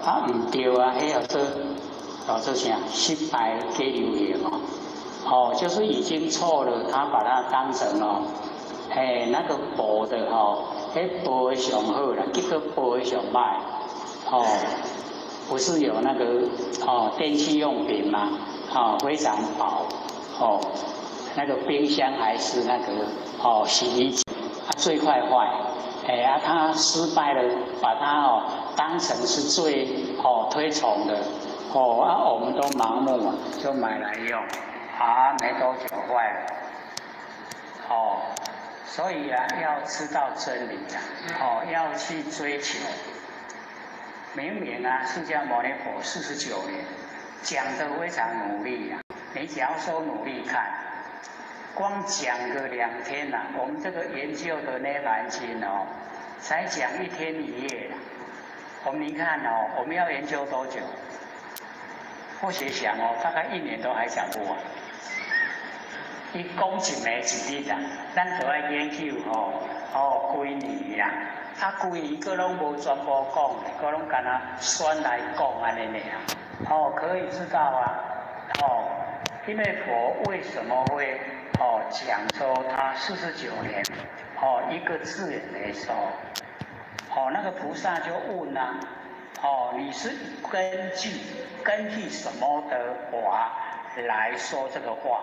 啊，唔对啊，迄叫做啥？失败给流行哦。哦，就是已经错了，他把它当成那个薄的薄的上好啦，结果薄的上歹。不是有那个电器用品吗？非常薄。那个冰箱还是那个洗衣机，最快坏。他失败了，把它当成是最推崇的。我们都盲目啊，就买来用。没多久坏了。所以要知道真理要去追求。明明释迦牟尼佛49年讲得非常努力你只要说努力看，光讲个2天我们这个研究的涅槃经才讲1天1夜你看我们要研究多久？或许想大概1年都还讲不完。伊讲一暝一日咱就要研究几年几年个拢无全部讲，个拢干选来讲安尼尔。可以知道因为佛为什么会讲说他49年一个字也没说。那个菩萨就问你是根据什么的话来说这个话？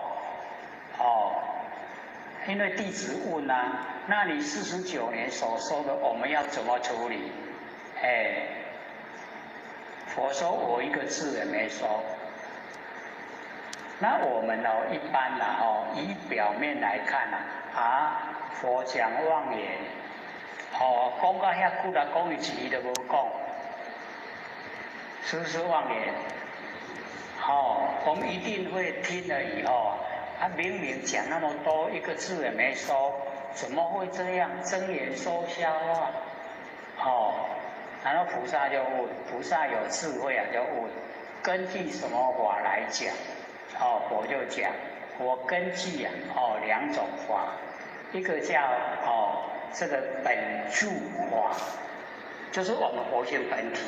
因为弟子问那你49年所说的我们要怎么处理？佛说我一个字也没说。那我们一般以表面来看佛讲妄言，讲到遐久了，讲一字都无讲，是不是妄言？我们一定会听了以后明明讲那么多，一个字也没说，怎么会这样睁眼说瞎话？然后菩萨就问，菩萨有智慧就问，根据什么法来讲？佛就讲，我根据2种法，一个叫这个本住法，就是我们佛性本体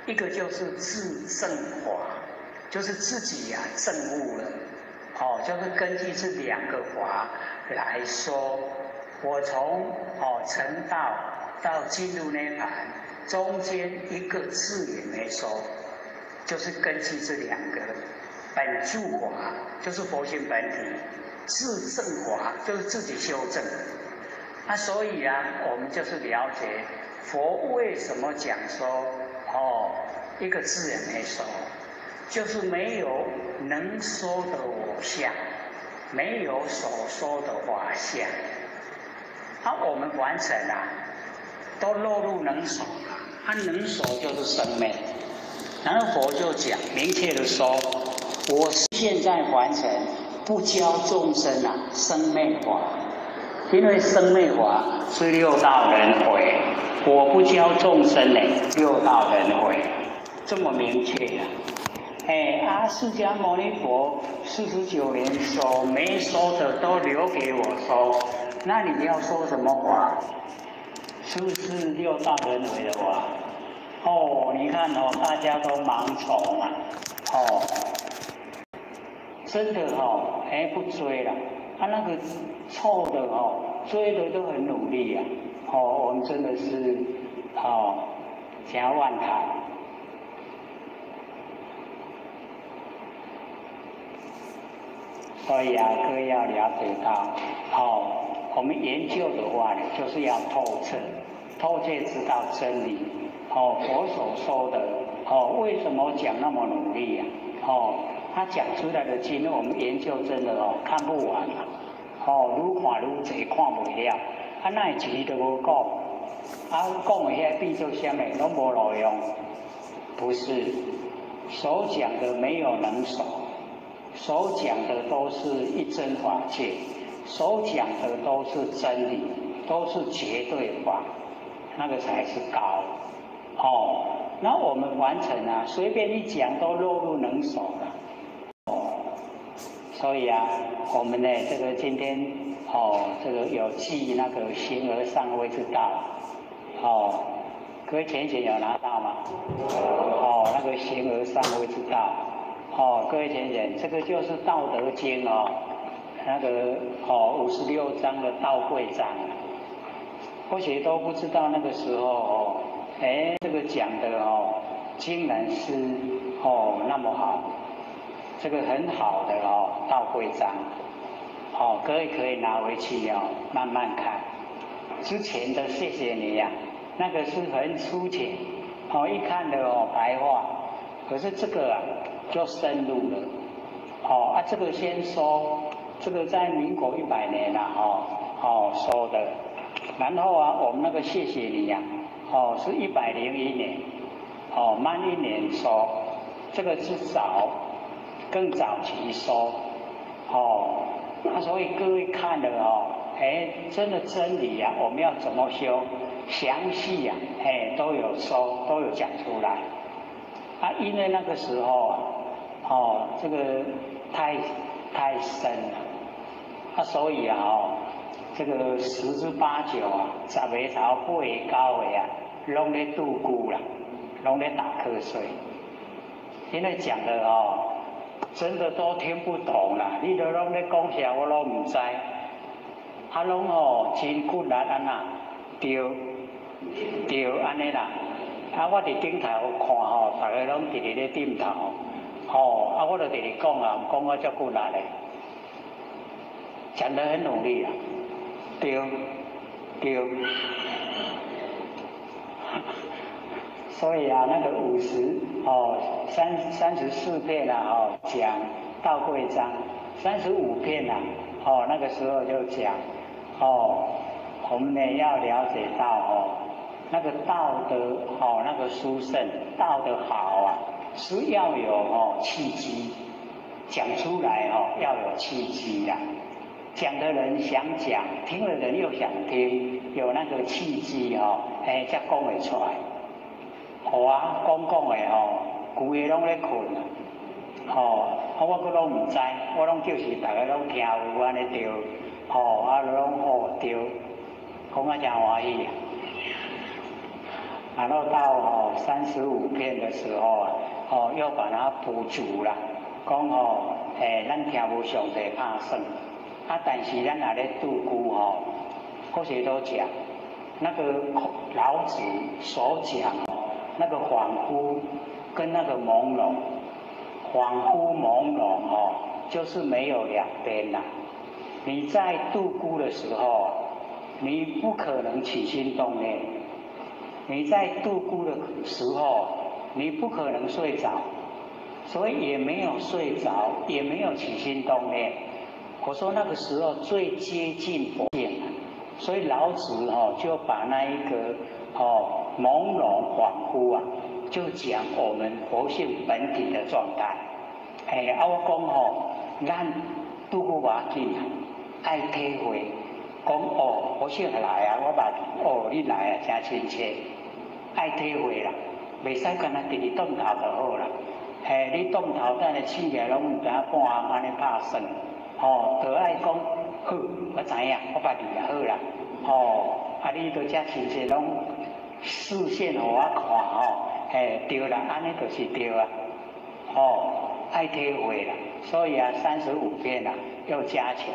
一个就是自证法，就是自己证悟了。就是根据这2个法来说，我从成道到进入涅槃，中间一个字也没说，就是根据这2个。本住法就是佛性本体，自证法就是自己修正。所以我们就是了解佛为什么讲说一个字也没说。就是没有能说的我相，没有所说的法相。我们凡尘都落入能所能所就是生灭。然后佛就讲，明确的说，我现在凡尘不教众生生灭法，因为生灭法是6道轮回，我不教众生6道轮回，这么明确释迦牟尼佛49年所没说的都留给我说，那你要说什么法？是不是6道轮回的话？你看大家都盲从真的不追了，那个错的追的都很努力我们真的是加万谈。所以各位要了解到我们研究的话就是要透彻知道真理佛所说的为什么讲那么努力他讲出来的经我们研究真的看不完愈看愈济看不了那一字都无讲讲的遐比做啥物拢无路用，不是所讲的没有能手，所讲的都是一真法界，所讲的都是真理，都是绝对法，那个才是高那我们凡尘随便一讲都落入能手了所以我们这个今天这个有记那个形而上位之道各位浅显有拿到吗？上谓之道。各位先生，这个就是《道德经》那个56章的道贵章。或许都不知道那个时候这个讲的竟然是那么好，这个很好的道贵章。各位可以拿回去慢慢看。之前的谢谢你那个是很粗浅，一看的白话，可是这个就深入了。这个先说，这个在民国100年说的，然后我们那个谢谢你是101年，慢1年说，这个是更早期说，所以各位看了真的真理我们要怎么修，详细都有说，都有讲出来。因为那个时候这个太深了，所以这个10之8九10个朝8个9个拢在度孤啦，拢在打瞌睡，因为讲的真的都听不懂啦，你都拢在讲啥我都唔知，拢真骨力对安尼啦。我伫顶头看大家拢直直咧点头，我就直直讲讲我足骨力咧，讲得很努力对。所以那个34片讲道贵章，35片那个时候就讲我们呢要了解到那个道德那个殊胜，道德好是要有契机，讲出来要有契机讲的人想讲，听的人又想听，有那个契机才讲会出来。讲的规个拢咧困我阁拢唔知，我拢就是大家拢听有安尼对，拢对，讲真欢喜然后到35片的时候又把它补足啦，讲咱听无上帝拍算，但是咱若咧度孤或许都讲那个老子所讲那个恍惚跟那个朦胧，恍惚朦胧就是没有两边啦。你在度孤的时候，你不可能起心动念；你在度孤的时候，你不可能睡着，所以也没有睡着，也没有起心动念。我说那个时候最接近佛性，所以老子就把那一个朦胧恍惚就讲我们佛性本体的状态。我讲咱度孤要紧爱体会，讲佛性来我捌你来真亲切，爱体会啦，袂使干那直直动头就好啦。你动头等下醒起来拢唔知半暗安尼拍算，就爱讲好，我知影，我捌你好啦，你都遮亲切拢视线互我看对啦，安尼就是对爱体会啦，所以35片要加强。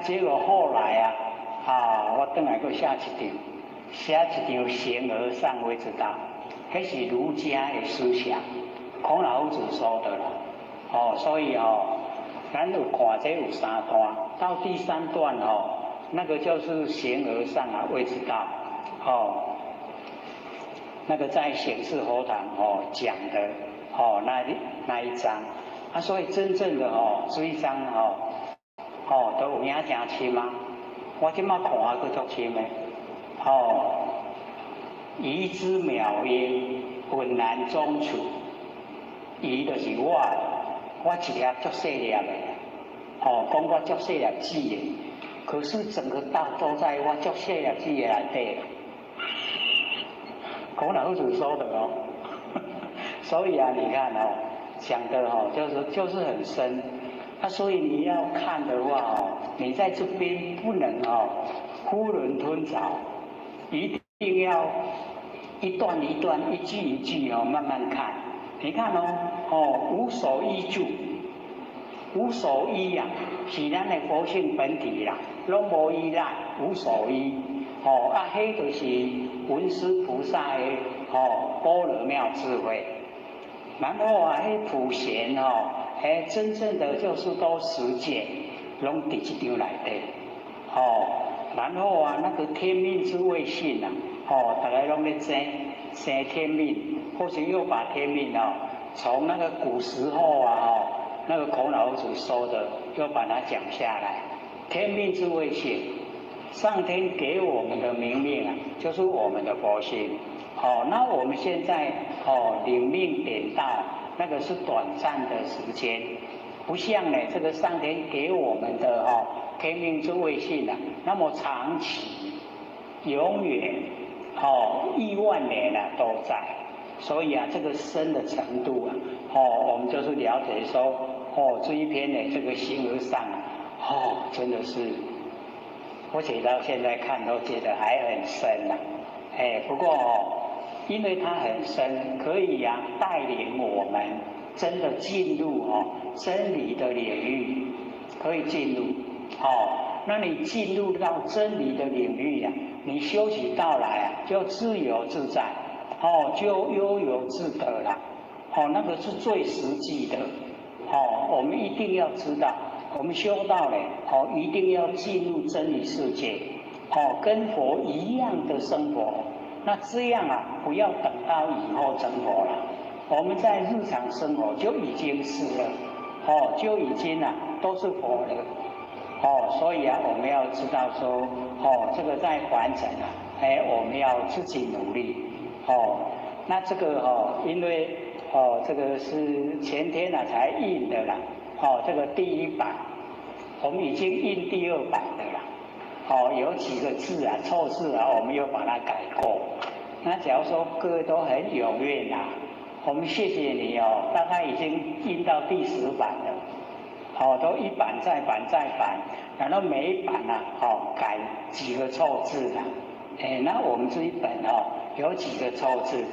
结果后来我转来佫写一张形而上谓之道，迄是儒家的思想，孔老夫子说的啦。所以咱有看这有3段，到第3段那个就是形而上谓之道那个在显示佛堂讲的那一章所以真正的这一章都有影真深我今仔看佫足深的疑之妙音，浑然中处。疑就是我一粒足细粒的讲我足细粒子的，可是整个道都在我足细粒子的内底。孔老夫子说的所以你看讲的就是很深所以你要看的话你在这边不能囫囵吞枣，一定要一段一段一句一句慢慢看你看无所依据，无所依啊，是咱的佛性本体啦，拢无依赖，无所依。迄就是文殊菩萨的般若妙智慧。然后迄普贤真正的就是都实践，拢伫一张内底。然后那个天命之谓性啊，大家拢咧生天命，或许又把天命从那个古时候那个孔老夫子说的，又把它讲下来。天命之谓性，上天给我们的明命啊，就是我们的佛性。那我们现在领命点到，那个是短暂的时间，不像呢这个上天给我们的天命之谓性啊，那么长期、永远、亿万年啊都在。所以这个深的程度啊，我们就是了解说，这一篇的这个形而上真的是，我写到现在看都觉得还很深呐。不过因为它很深，可以带领我们真的进入真理的领域，可以进入。那你进入到真理的领域你修起道来就自由自在。就悠游自得了，那个是最实际的，我们一定要知道，我们修道呢，一定要进入真理世界，跟佛一样的生活，那这样不要等到以后成佛了，我们在日常生活就已经是了，就已经都是佛了，所以我们要知道说，这个在凡尘我们要自己努力。那这个因为这个是前天才印的啦，这个第1版，我们已经印第2版的啦，有几个字错字我们又把它改过。那假如说各位都很踊跃我们谢谢你大概已经印到第10版了，都1版再版再版，然后每一版改几个错字那我们这一本有几个错字，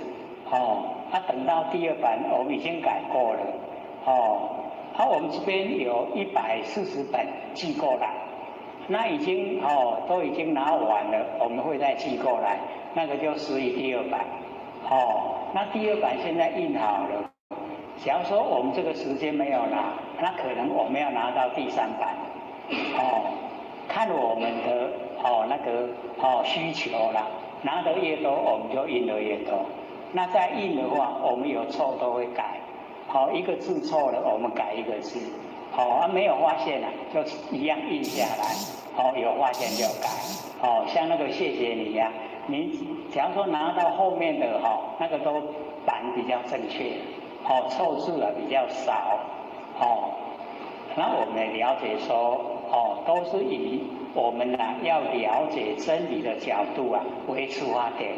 等到第2版我们已经改过了，我们这边有140本寄过来，那已经都已经拿完了，我们会再寄过来，那个就属于第2版，那第2版现在印好了，假如说我们这个时间没有拿，那可能我们要拿到第3版，看我们的那个需求啦。拿得越多，我们就印得越多。那再印的话，我们有错都会改。一个字错了，我们改一个字。没有发现就一样印下来。有发现就改。像那个谢谢你你假如说拿到后面的那个都版比较正确，错字比较少。那我们了解说，都是以我们要了解真理的角度为出发点。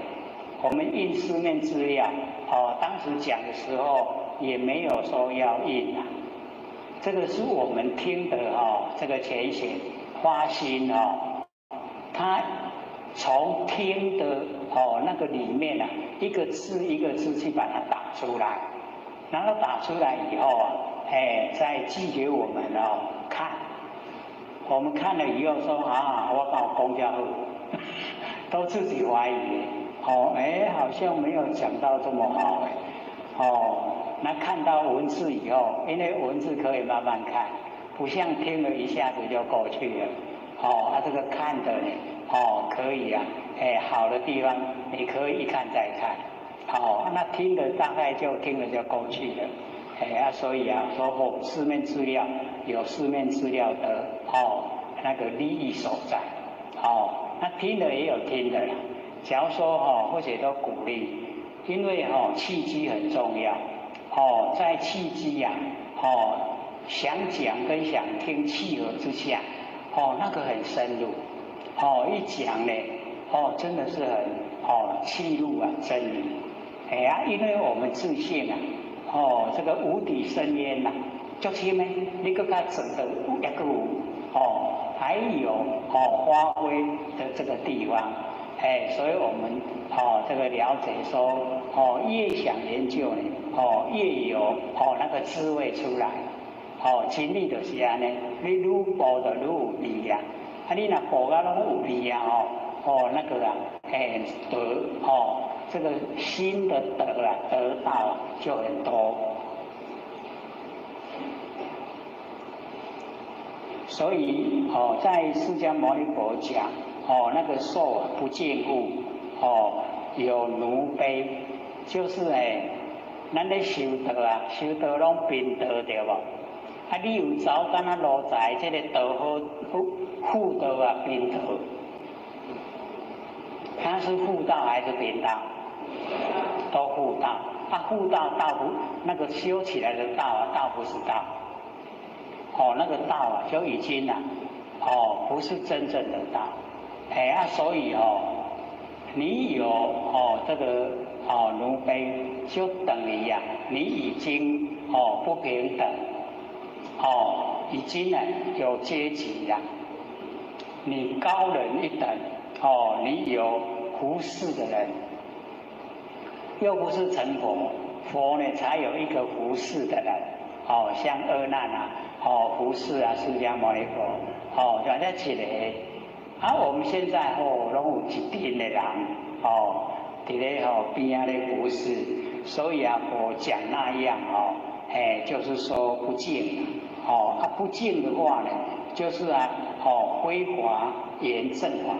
我们印书面资料，当时讲的时候也没有说要印这个是我们听的这个浅显发心他从听的那个里面一个字一个字去把它打出来，然后打出来以后再寄给我们看。我们看了以后说我搞公交都自己怀疑好像没有讲到这么好那看到文字以后，因为文字可以慢慢看，不像听了一下子就过去了这个看的呢可以好的地方你可以一看再看那听的大概就听了就过去了所以说四面资料有四面资料的那个利益所在那听的也有听的啦。假如说或者都鼓励，因为契机很重要在契机想讲跟想听契合之下那个很深入一讲呢真的是很契入真理因为我们自信这个无底深渊就深呢你更加整个一个还有发挥的这个地方所以我们这个了解说越想研究呢越有那个智慧出来。真理就是安尼，你愈补就愈有力量。你若补到拢有力量那个德这个心的德得到就很多。所以在释迦牟尼佛讲那个受不净物有奴卑，就是咱咧修道修道拢平道对无？你有走敢若路财，这个道好妇道平道，它是妇道还是平道？都妇道。妇道道不那个修起来的道道不是道。那个道就已经不是真正的道。所以你有这个奴卑，就等于你已经不平等。已经有阶级了，你高人一等，你有服侍的人，又不是成佛，佛呢才有一个服侍的人，像阿难服侍释迦牟尼佛，就在一个，我们现在拢有一群的人，伫咧边仔咧服侍，所以佛讲那样就是说不敬。不敬的话呢，就是非法言正法，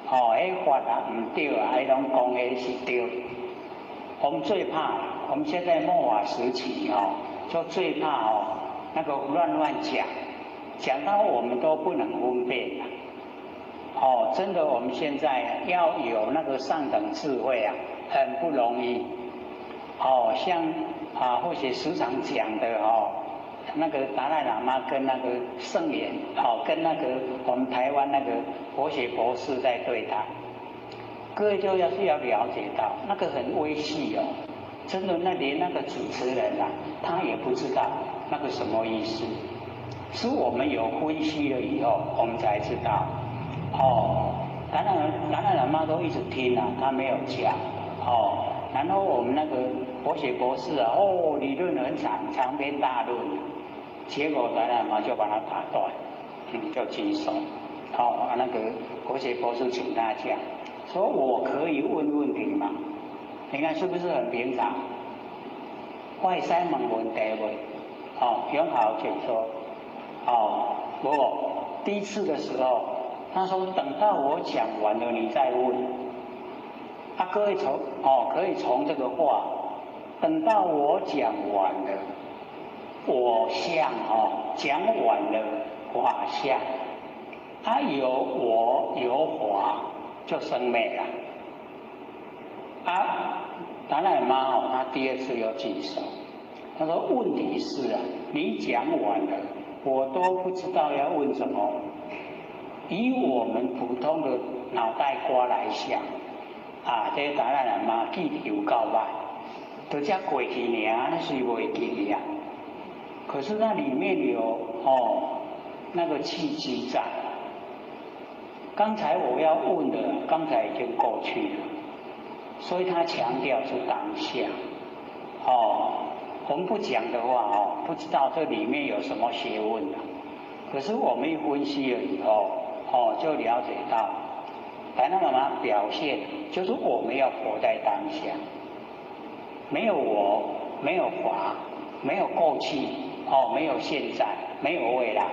法唔对迄拢讲的是对。我们最怕，我们现在末法时期就最怕那个乱讲，讲到我们都不能分辨。真的，我们现在要有那个上等智慧很不容易。像或许时常讲的那个达赖喇嘛跟那个圣严，跟那个我们台湾那个佛学博士在对谈，各位就要了解到，那个很微细真的，连那个主持人他也不知道那个什么意思，是我们有分析了以后，我们才知道。达赖喇嘛都一直听他没有讲然后我们那个佛学博士理论很长篇大论。结果达赖喇嘛就把它打断，就举手。那个佛学博士请他讲，说我可以问问题吗？你看是不是很平常？我会使问问题未？永豪请说。我第一次的时候，他说等到我讲完了你再问。各位可以从这个话，等到我讲完了。我相讲完了法相，有我有法就生灭了。达赖喇嘛他第二次又举手，他说问题是你讲完了，我都不知道要问什么。以我们普通的脑袋瓜来想，这达赖喇嘛记得有够歹，就这过去尔，那是袂记啊。可是那里面有那个契机在。刚才我要问的，刚才已经过去了，所以他强调是当下。我们不讲的话不知道这里面有什么学问可是我们一分析了以后就了解到，达赖喇嘛表现就是我们要活在当下，没有我，没有法，没有过去。没有现在，没有未来，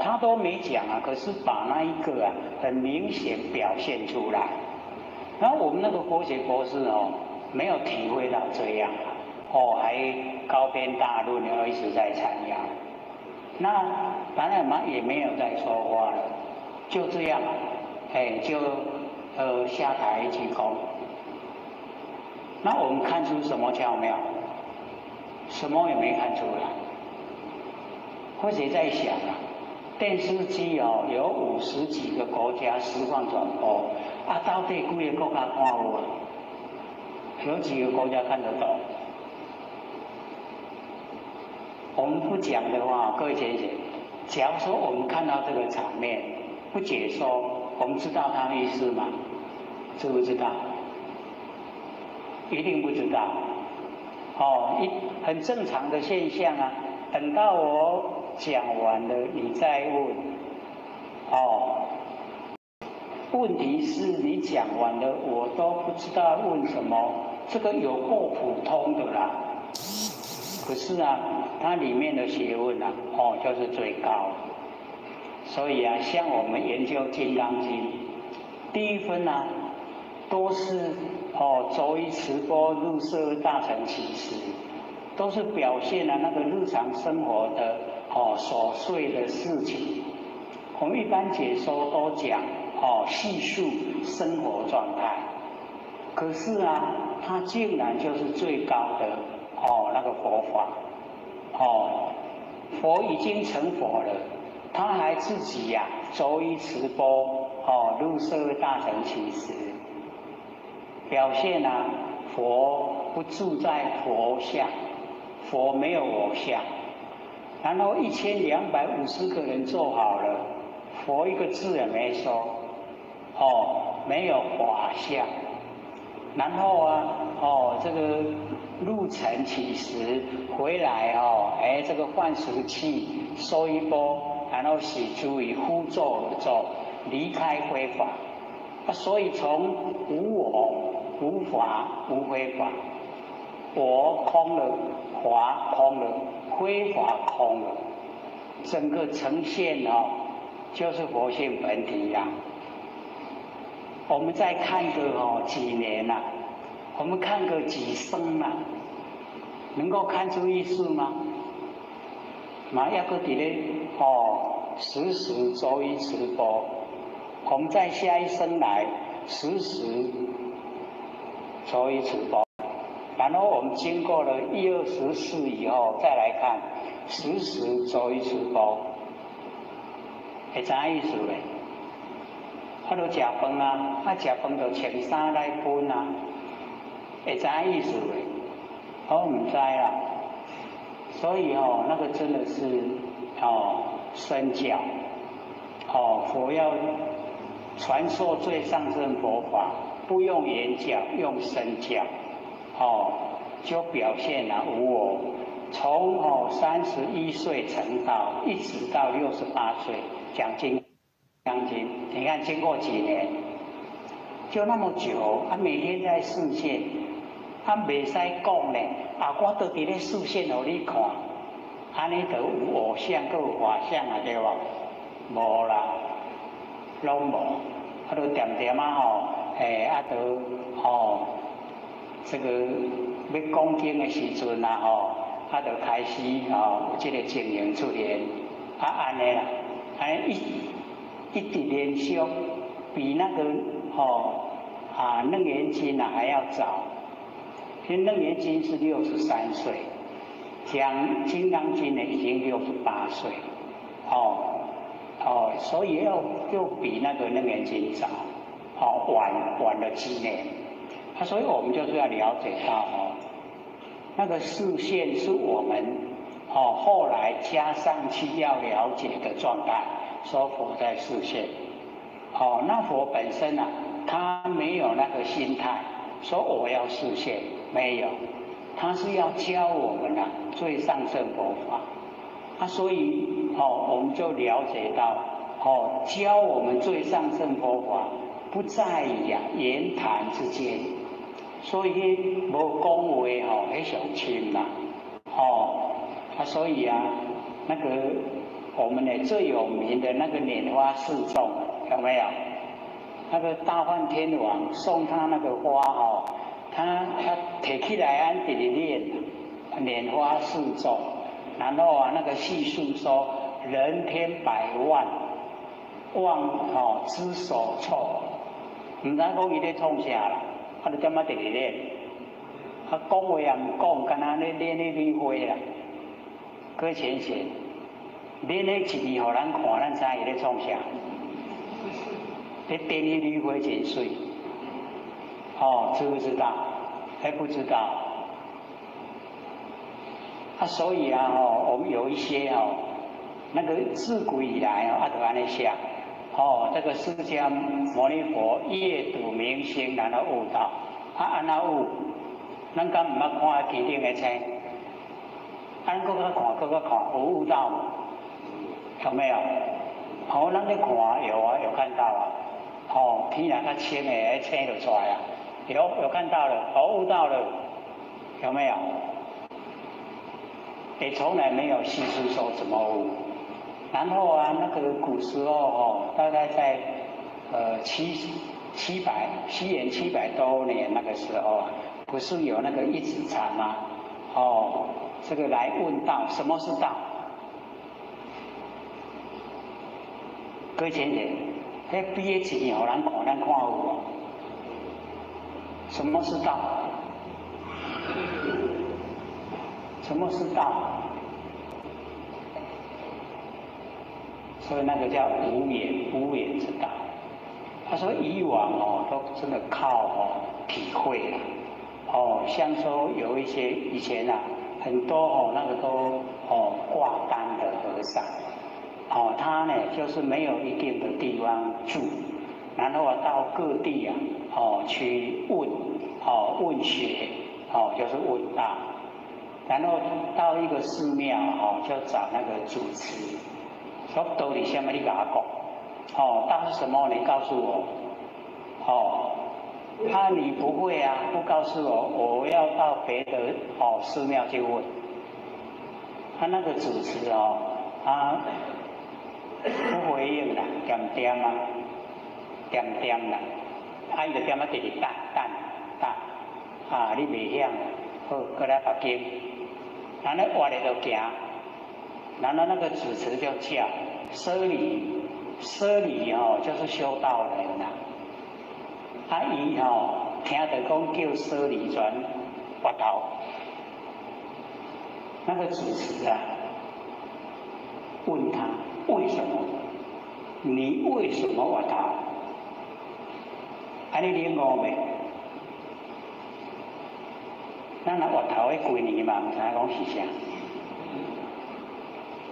他都没讲可是把那一个很明显表现出来。然后我们那个佛学博士没有体会到这样还高篇大论一直在阐扬。那达赖喇嘛也没有再说话了，就这样，就下台鞠躬。那我们看出什么巧妙？什么也没看出来。或者在想电视机有50几个国家实况转播，到底几个国家看有有几个国家看得懂？我们不讲的话，各位姐姐，假如说我们看到这个场面不解说，我们知道他的意思吗？知不知道？一定不知道。哦，很正常的现象啊。等到我讲完了，你再问。哦，问题是你讲完了，我都不知道问什么，这个有够普通的啦。可是啊，它里面的学问啊，哦，就是最高。所以啊，像我们研究《金刚经》，第一分啊，都是周一持钵入舍大乘起时，都是表现了那个日常生活的琐碎的事情。我们一般解说都讲叙述生活状态，可是啊，它竟然就是最高的那个佛法。佛已经成佛了，他还自己呀周一持钵入舍大乘起时，表现啊佛不住在佛相，佛没有我相。然后1250个人做好了，佛一个字也没说，没有法相。然后啊，这个入城起时回来这个换食器收一钵，然后洗诸于呼咒而咒，离开非法。所以从无我、无法、无非法，我空了，法空了，非法空了，整个呈现就是佛性本体呀。我们再看个几年啊，我们看个几生啊，能够看出意思吗？要搁伫咧时时周一持钵，我们在下一生来时时周一持钵，然后我们经过了1、2、14以后，再来看时时周一持钵，会知影意思嘞？都食饭啊，食饭就穿衫来分啊，会知影意思嘞？我唔知啦。所以那个真的是身教。佛要传授最上乘佛法，不用言教，用身教。就表现了无我，从31岁成道，一直到68岁，讲经。你看经过几年，就那么久，每天在示现，袂使讲呢。我都伫咧示现互你看，安尼就有我相，佮有法相啊，对无？无啦，拢无。就点点就这个要讲经的时阵啊，就开始有这个情形出现，安尼啦，安尼一直连续，比那个楞严经还要早。因为楞严经是63岁，讲金刚经呢已经68岁，所以又比那个楞严经早，晚了几年。所以我们就是要了解到那个示现是我们后来加上去要了解的状态。说佛在示现，那佛本身啊，他没有那个心态，说我要示现，没有，他是要教我们最上乘佛法。所以我们就了解到，教我们最上乘佛法，不在于言谈之间，所以无讲话那上亲啦，所以啊，那个。我们呢最有名的那个拈花示众有没有？那个大梵天王送他那个花他提起来直直念拈花示众，然后那个叙述说人天百万望之所措，唔知讲伊咧创啥啦，就点直直念，讲话也唔讲，干那咧念咧理会啦，搁浅显。恁迄一字，互咱看，咱知伊咧创啥？迄电影绿花真水，知不知道？还不知道。所以我们有一些那个自古以来就安尼写，这个释迦牟尼佛夜睹明星，然后悟道，安那悟？咱敢唔捌看天顶的星？咱搁较看，有悟道无？有没有？咱咧看有啊，有看到啊。天啊，较清的，星就出来啊。有看到了，悟到了，有没有？也从来没有细思说怎么悟。然后啊，那个古时候大概在西元700多年那个时候啊，不是有那个一指禅吗？这个来问道，什么是道？各位先生，迄毕业前互人看，咱看有无？什么是道？什么是道？所以那个叫无言之道。他说以往都真的靠体会了。像说有一些以前啊，很多那个都挂单的和尚，他呢就是没有一定的地方住，然后到各地啊去问学，就是问道，然后到一个寺庙就找那个主持。说道理什么？你跟我讲。道是什么？你告诉我。你不会啊，不告诉我，我要到别的寺庙去问。他那个主持他不回应啦，点啦，伊就点直直等，你袂晓，好，过来北京，然后活咧就行。然后那个主持就叫舍利就是修道人呐。伊听得讲叫舍利转滑头，那个主持啊，问他为什么？你为什么滑头？你领悟未？咱若滑头迄几年嘛，唔知讲是啥。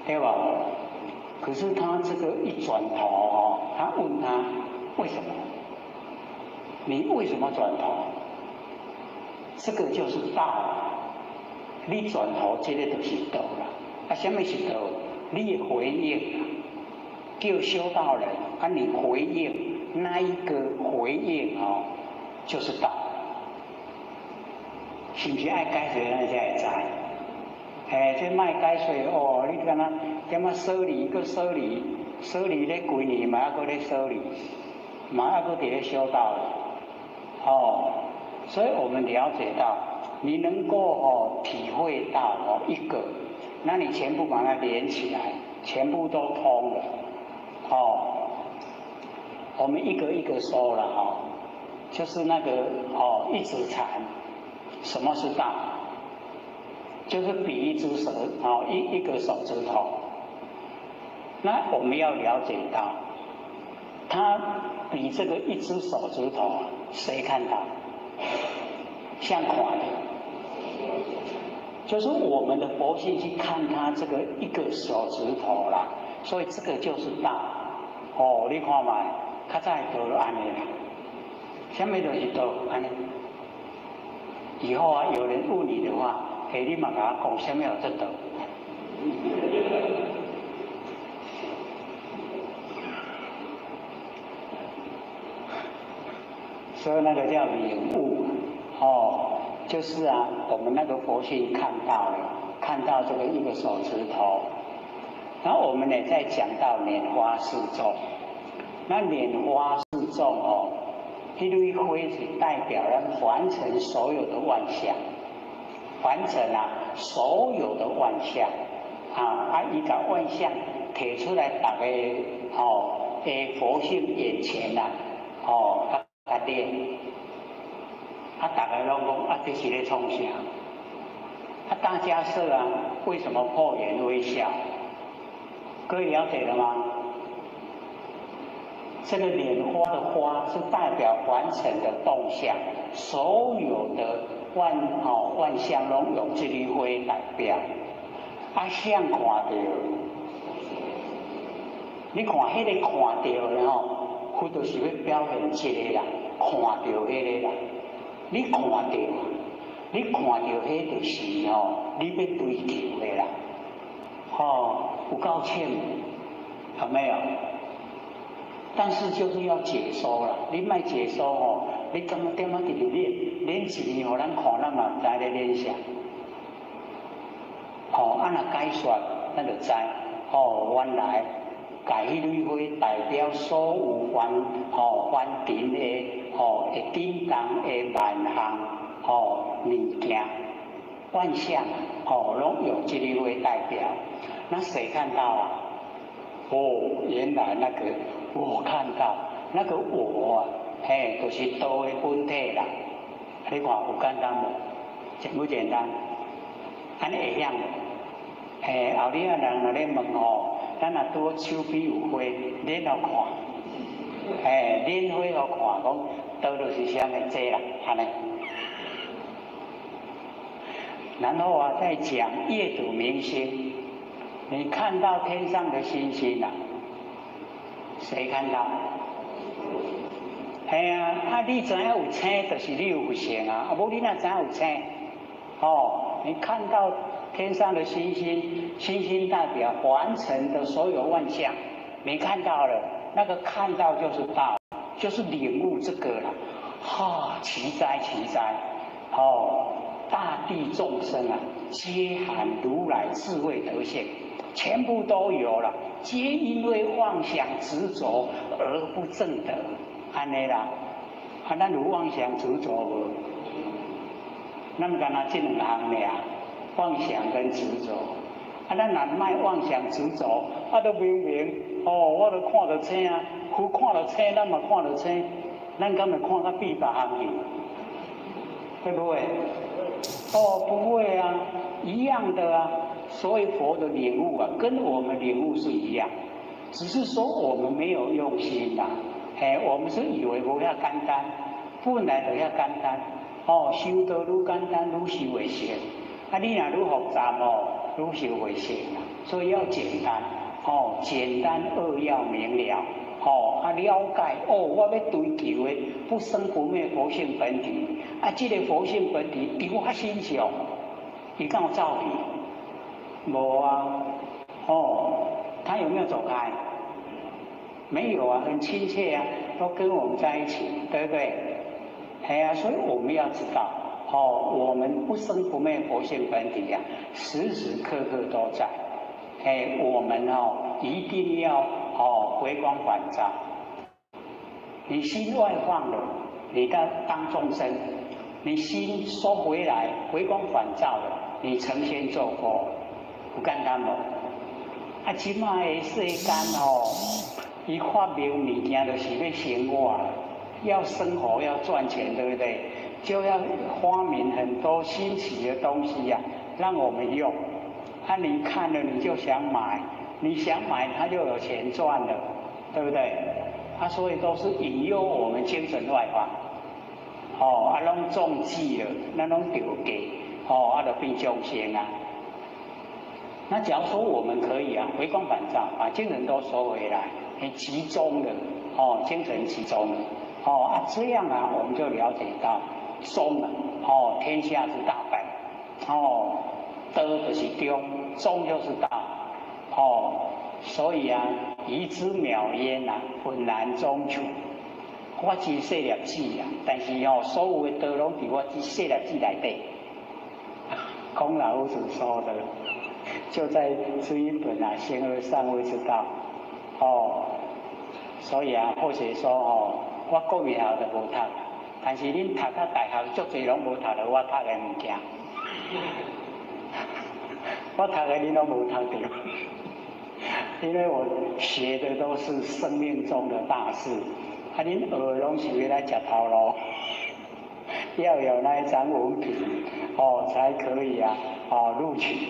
对吧？可是他这个一转头他问他为什么？你为什么转头？这个就是道。你转头，这个就是道了。什么是道？你回应，叫修道人，你回应，那一个回应就是道。是不是爱解释咱才会知？这卖解释你看那点啊舍利，咧几年嘛，还搁咧舍利，嘛还搁伫咧修道所以我们了解到，你能够体会到一个，那你全部把它连起来，全部都通了我们一个一个说了就是那个一指禅，什么是道？就是比一只手一个手指头。那我们要了解到，它比这个一只手指头，谁看到？像看的，就是我们的佛性去看它这个一个手指头啦。所以这个就是道。你看嘛，较早都安尼啦，什么就是道安尼。以后啊，有人问你的话，你嘛甲我讲，什么有这道？所以那个叫领悟就是啊，我们那个佛性看到了，看到这个一个手指头，然后我们呢再讲到莲花示众，那莲花示众一缕花是代表人完成所有的万象，完成所有的万象伊把万象提出来，大家佛性眼前较练，大家拢讲这是咧创啥？大家舍为什么破颜微笑？各位了解了吗？这个莲花的花是代表完成的动向，所有的万象拢用这缕花代表。相看到，你看迄个看到的吼，佢就是要表现一个啦，看到迄个啦，你看到，你看到迄就是吼，你要追求的啦，吼，有够欠，有没有？但是就是要解说啦，你莫解说吼，你干嘛点啊直直练一年，互咱看，咱嘛知咧练啥。哦，若解说，咱就知。哦，原来解迄蕊花代表所有凡尘的会震动的万项物件、万象拢有这蕊花代表。那谁看到啊？哦，原来那个我看到，那个我就是道的本体啦。你看有简单无？简不简单？安尼会晓无？后日啊，人若咧问咱若拄好手边有花，捻互看，捻花互看，讲倒就是啥物这啦，安尼。然后啊，再讲阅读明星，你看到天上的星星啊？谁看到？你知影有星，就是你有星啊，无你哪知影有星？你看到天上的星星，星星代表凡尘的所有万象，你看到了，那个看到就是道，就是领悟这个了。奇哉奇哉！大地众生啊，皆含如来智慧德性，全部都有了，皆因为妄想执着而不正得，安尼啦。咱有妄想执着无？咱干那这两项尔，妄想跟执着。咱若卖妄想执着，都明明我都看到青啊，佢看到青，咱嘛看到青，咱敢会看到比别项去？会不会？不会啊，一样的啊。所以佛的领悟啊，跟我们领悟是一样，只是说我们没有用心呐。我们是以为不要简单，本来就要简单。修得愈简单，愈修为善。你若愈复杂愈修为善啦。所以要简单，简单扼要明了。了解我要追求的不生不灭佛性本体。这个佛性本体伫我身上，伊敢有走去？无啊。他有没有走开？没有啊，很亲切啊，都跟我们在一起，对不对？所以我们要知道，我们不生不灭佛性本体啊，时时刻刻都在。我们一定要回光返照。你心外放了，你当众生；你心收回来，回光返照了，你成仙做佛，有简单无？即卖的世间伊发明物件就是要生活，要生活要赚钱，对不对？就要发明很多新奇的东西呀，让我们用。你看了你就想买，你想买它就有钱赚了，对不对？所以都是引诱我们精神外放。拢中计了，咱拢着价，就变众生啊。那假如说我们可以啊，回光返照，把精神都收回来，集中了，精神集中了，这样啊，我们就了解到中了，天下之大本，德就是中，中就是道，所以啊，遗之渺焉啊，浑然中处。我只细粒子啊，但是所有的道拢伫我这细粒子内底。孔老夫子说的，就在知音本啊，形而上谓之道。所以啊，或者说我国语校就无读，但是恁读到大学，足侪拢无读到我读的物件。我读的恁拢无读到，因为我学的都是生命中的大事。恁学的拢是要来吃头路，要有那一张文凭，才可以啊，录取。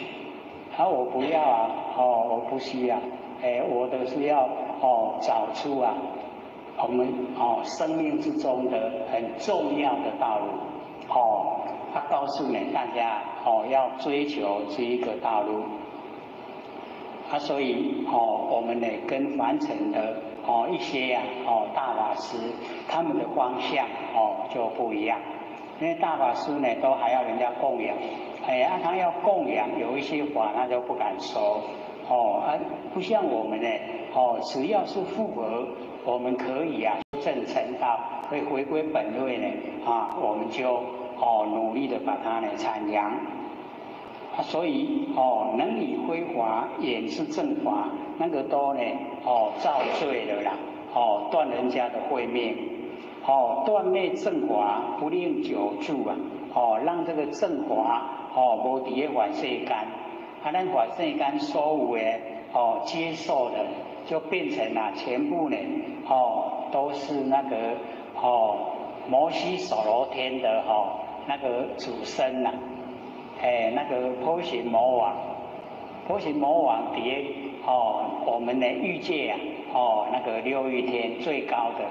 我不要啊，我不需要，我的是要找出啊，我们生命之中的很重要的道路，告诉你大家要追求这一个道路。所以我们呢跟凡尘的一些大法师他们的方向就不一样，因为大法师呢都还要人家供养，他要供养有一些法他就不敢收，不像我们呢只要是符合我们可以正成道，会回归本位呢我们就努力的把它呢阐扬。所以能以辉华演是正法，那个都呢造罪了啦，断人家的慧命，断灭正法不令久住让这个正法无伫个法世间，咱法世间所有的接受的，就变成全部呢都是那个摩西所罗天的那个主身呐。那个波旬魔王，波旬魔王伫我们的欲界那个六欲天最高的，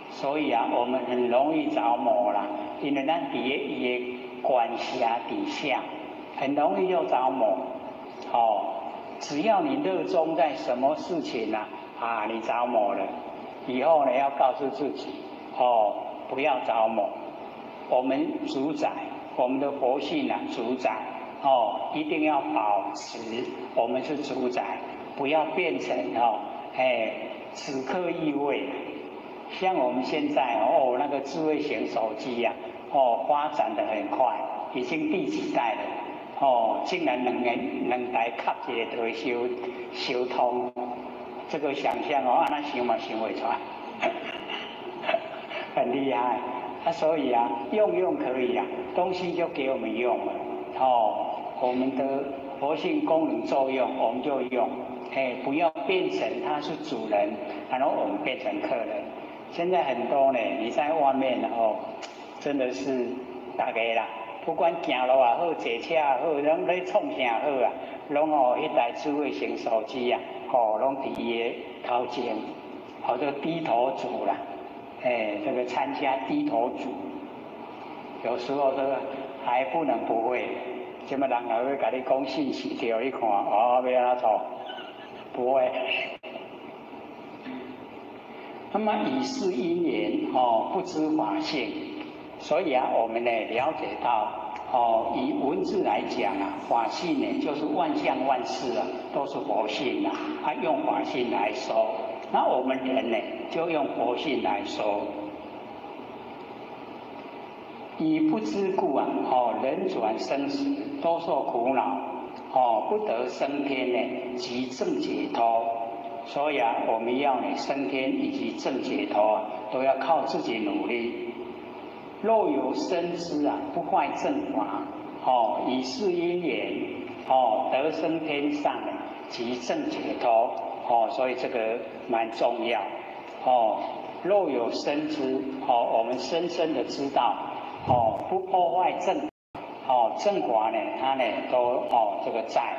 所以我们很容易着魔啦，因为咱伫伊的管辖底下，很容易就着魔。只要你热衷在什么事情你着魔了，以后呢要告诉自己不要着魔，我们主宰。我们的佛性主宰一定要保持我们是主宰，不要变成此刻意味。像我们现在那个智慧型手机发展得很快，已经第几代了竟然两台卡一个都会修通，这个想象按那想嘛想不出来，很厉害。所以用可以东西就给我们用了我们的活性功能作用我们就用，不要变成他是主人，然后我们变成客人。现在很多呢，你在外面真的是大家啦，不管走路也好，坐车也好，拢在创啥好拢迄台智慧型手机拢伫伊的头前，就低头族啦。这个参加低头族，有时候这个还不能不会，什么人还会跟你讲信息，就一看要安怎做，不会。那么以是因缘不知法性，所以我们呢了解到以文字来讲法性呢就是万象万事都是佛性用法性来说。那我们人呢，就用佛性来说，以不知故人转生死，多受苦恼，不得升天呢，即正解脱。所以我们要升天以及正解脱都要靠自己努力。若有生之不坏正法，以是因缘，得升天上即正解脱。所以这个蛮重要若有生之我们深深的知道不破坏正正法呢，它呢都这个在。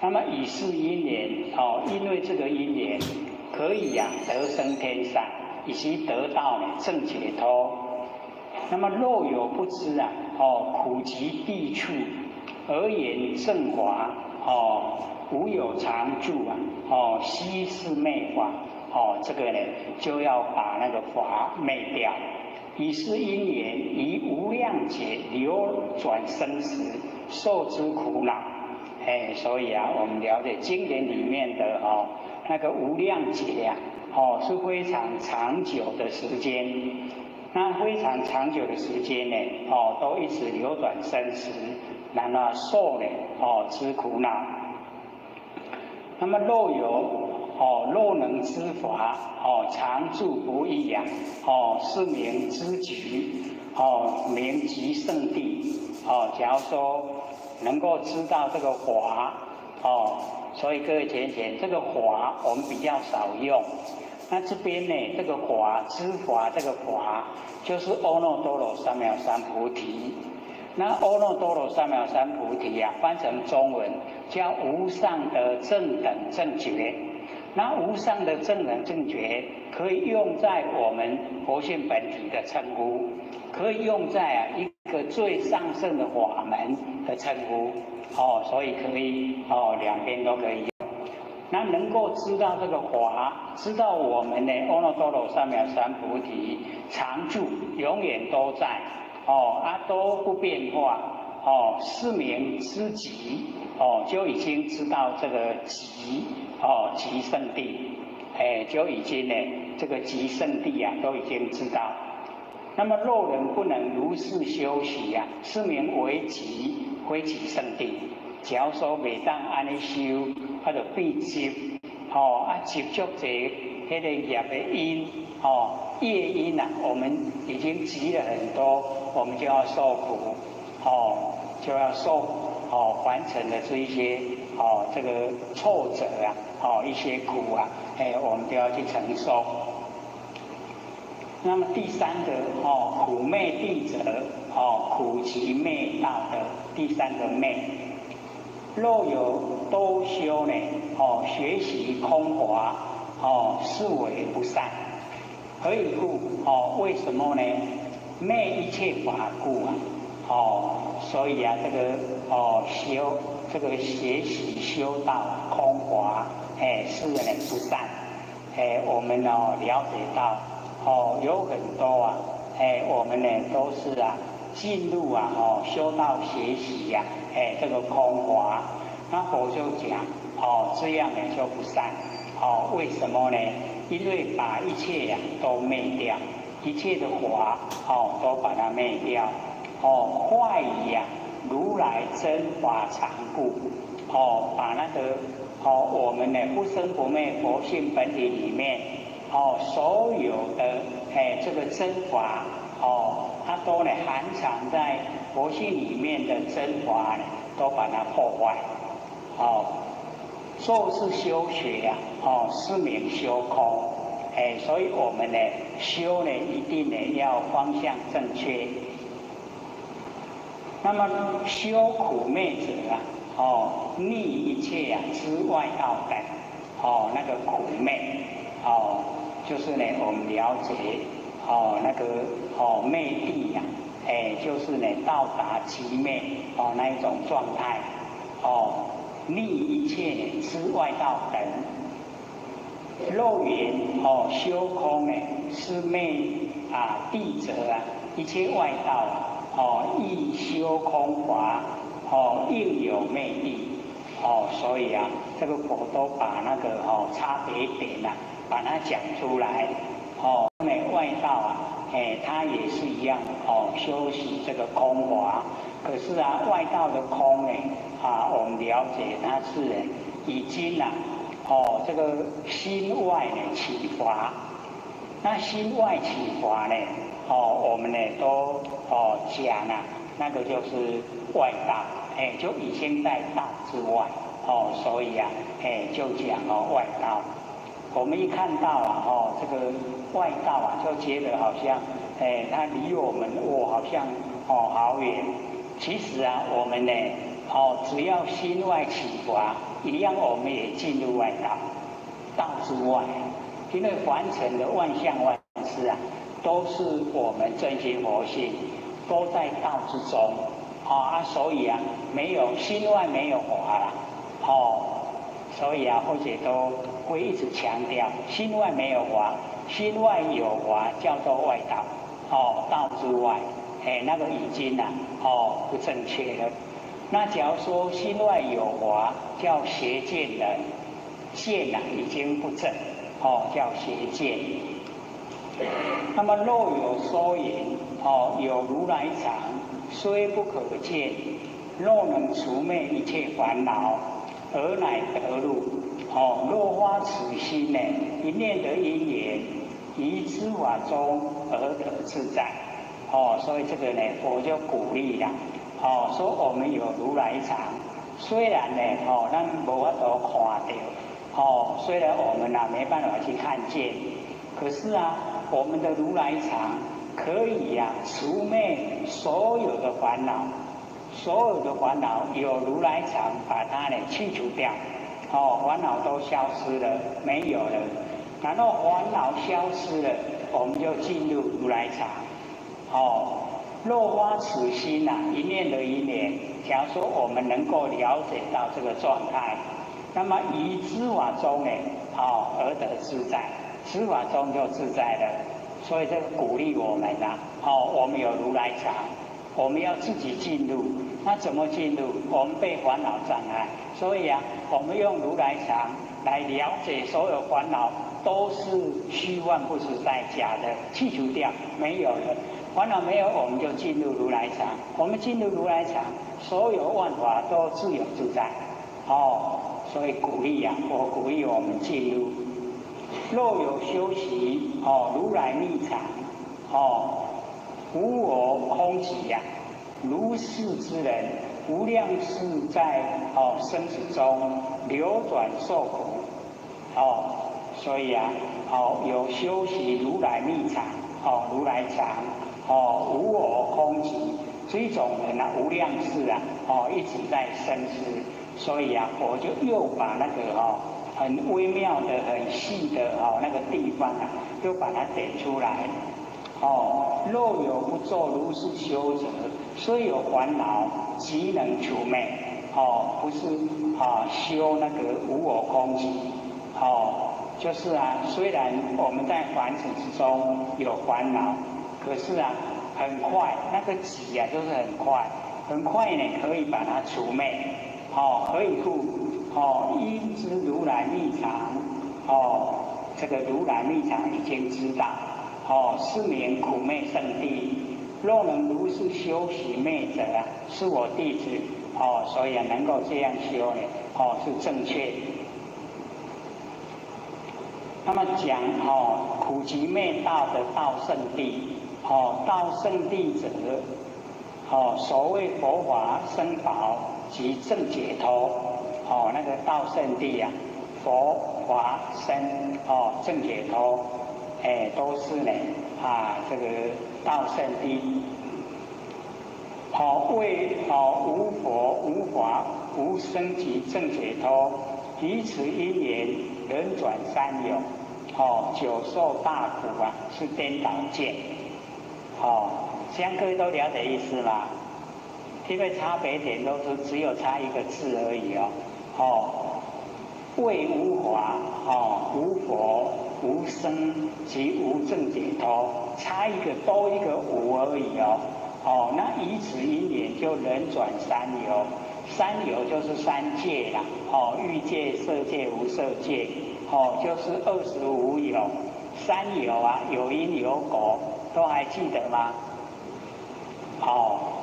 那么以是因缘因为这个因缘可以得升天上，以及得到正解脱。那么若有不知苦集弊处，而言正法无有常住悉是昧法这个呢就要把那个法昧掉。以是因缘，以无量劫流转生死，受之苦恼。所以我们了解经典里面的那个无量劫是非常长久的时间。那非常长久的时间呢都一直流转生死，然后受呢之苦恼。那么若能知法常住不异是名知局名极圣地假如说能够知道这个法所以各位浅浅，这个法我们比较少用。那这边呢，这个法知法这个法就是阿耨多罗三藐三菩提。那阿耨多罗三藐三菩提翻成中文叫无上的正等正觉。那无上的正等正觉可以用在我们佛性本体的称呼，可以用在一个最上圣的法门的称呼所以可以两边都可以用。那能够知道这个法，知道我们的阿耨多罗三藐三菩提常住，永远都在，都不变化，是名知极，就已经知道这个极，极圣地，就已经呢这个极圣地啊都已经知道。那么若人不能如是修习啊，是名为极，非极圣地。假如说未当安尼修，就必集，集足者迄个业的因，业因啊，我们已经积了很多，我们就要受苦，就要受凡尘的这一些这个挫折啊，一些苦啊，我们都要去承受。那么第三个苦昧地者，苦集昧道的第三个昧。若有多修呢，学习空华，是为不善。何以故？为什么呢？昧一切法故啊，所以啊，这个修这个学习修道空华，是呢不善。我们了解到，有很多啊，我们呢都是啊进入啊修道学习呀，这个空华，那佛就讲，这样呢就不善，为什么呢？因为把一切呀都灭掉，一切的华，都把它灭掉，坏以呀如来真法常故，把那个我们呢不生不灭佛性本体里面，所有的这个真法，它都呢含藏在佛性里面的真法呢，都把它破坏，做是修学呀，是名修空，所以我们呢修呢一定呢要方向正确。那么修苦昧者啊，逆一切之外道等，那个苦昧，就是呢我们了解，那个昧地呀，就是呢到达极昧，那一种状态，逆一切之外道等。若云修空呢是昧地者一切外道亦修空华，应有昧地，所以这个佛都把那个差别点把它讲出来，外道它也是一样修习这个空华，可是外道的空呢我们了解它是已经这个心外呢起法，那心外起法呢，我们呢都讲那个就是外道，就已经在道之外，所以就讲外道。我们一看到这个外道就觉得好像它离我们好像好远。其实我们呢只要心外起法，一样我们也进入外道，道之外。因为凡尘的万象万事都是我们真心佛性，都在道之中所以没有心外没有法啦，所以或者都会一直强调心外没有法，心外有法叫做外道，道之外，那个已经不正确了。那假如说心外有法叫邪见人，见已经不正，叫邪见。那么若有说言，有如来藏，虽不可见，若能除灭一切烦恼，而乃得入。若发此心呢，一念得因缘，于知法中而得自在。所以这个呢，佛就鼓励了，说我们有如来藏，虽然呢，咱无法度看到，虽然我们没办法去看见，可是我们的如来藏可以除灭所有的烦恼，所有的烦恼有如来藏把它呢去除掉，烦恼都消失了，没有了。然后烦恼消失了，我们就进入如来藏。若发此心一念得一念，假如说我们能够了解到这个状态，那么以知法中呢，而得自在，知法中就自在了。所以这个鼓励我们啊，我们有如来藏，我们要自己进入。那怎么进入？我们被烦恼障碍，所以啊，我们用如来藏来了解所有烦恼都是虚幻不实在假的，去除掉，没有了。烦恼没有，我们就进入如来藏。我们进入如来藏，所有万法都自由自在。所以鼓励啊，我鼓励我们进入。若有修习如来密藏，无我空寂呀，如是之人，无量世在生死中流转受苦。所以啊，有修习如来密藏，如来藏，无我空寂，这种人啊，无量世啊，一直在生死。所以啊，我就又把那个很微妙的、很细的那个地方啊，又把它点出来。若有不作如是修者，虽有烦恼，即能除灭。不是修那个无我空寂。就是啊，虽然我们在凡尘之中有烦恼，可是啊，很快那个寂啊，就是很快，很快呢可以把它除灭。何以故？因知如来密藏。这个如来密藏已经知道。是名苦灭圣地。若能如是修习灭者啊，是我弟子。所以能够这样修呢，是正确。那么讲苦集灭道的道圣地。道圣地者，所谓佛法僧宝及正解脱。那个道圣地啊，佛法僧正解脱，都是呢这个道圣地。为无佛无法无生及正解脱，以此因缘人转三有，久受大苦啊，是颠倒见。这样各位都了解意思吗？因为差别点都是只有差一个字而已为无法无佛无生及无正解脱，差一个多一个无而已那以此因缘就人转三有。三有就是三界啦，欲界、色界、无色界，就是25有。三有啊，有因有果，都还记得吗？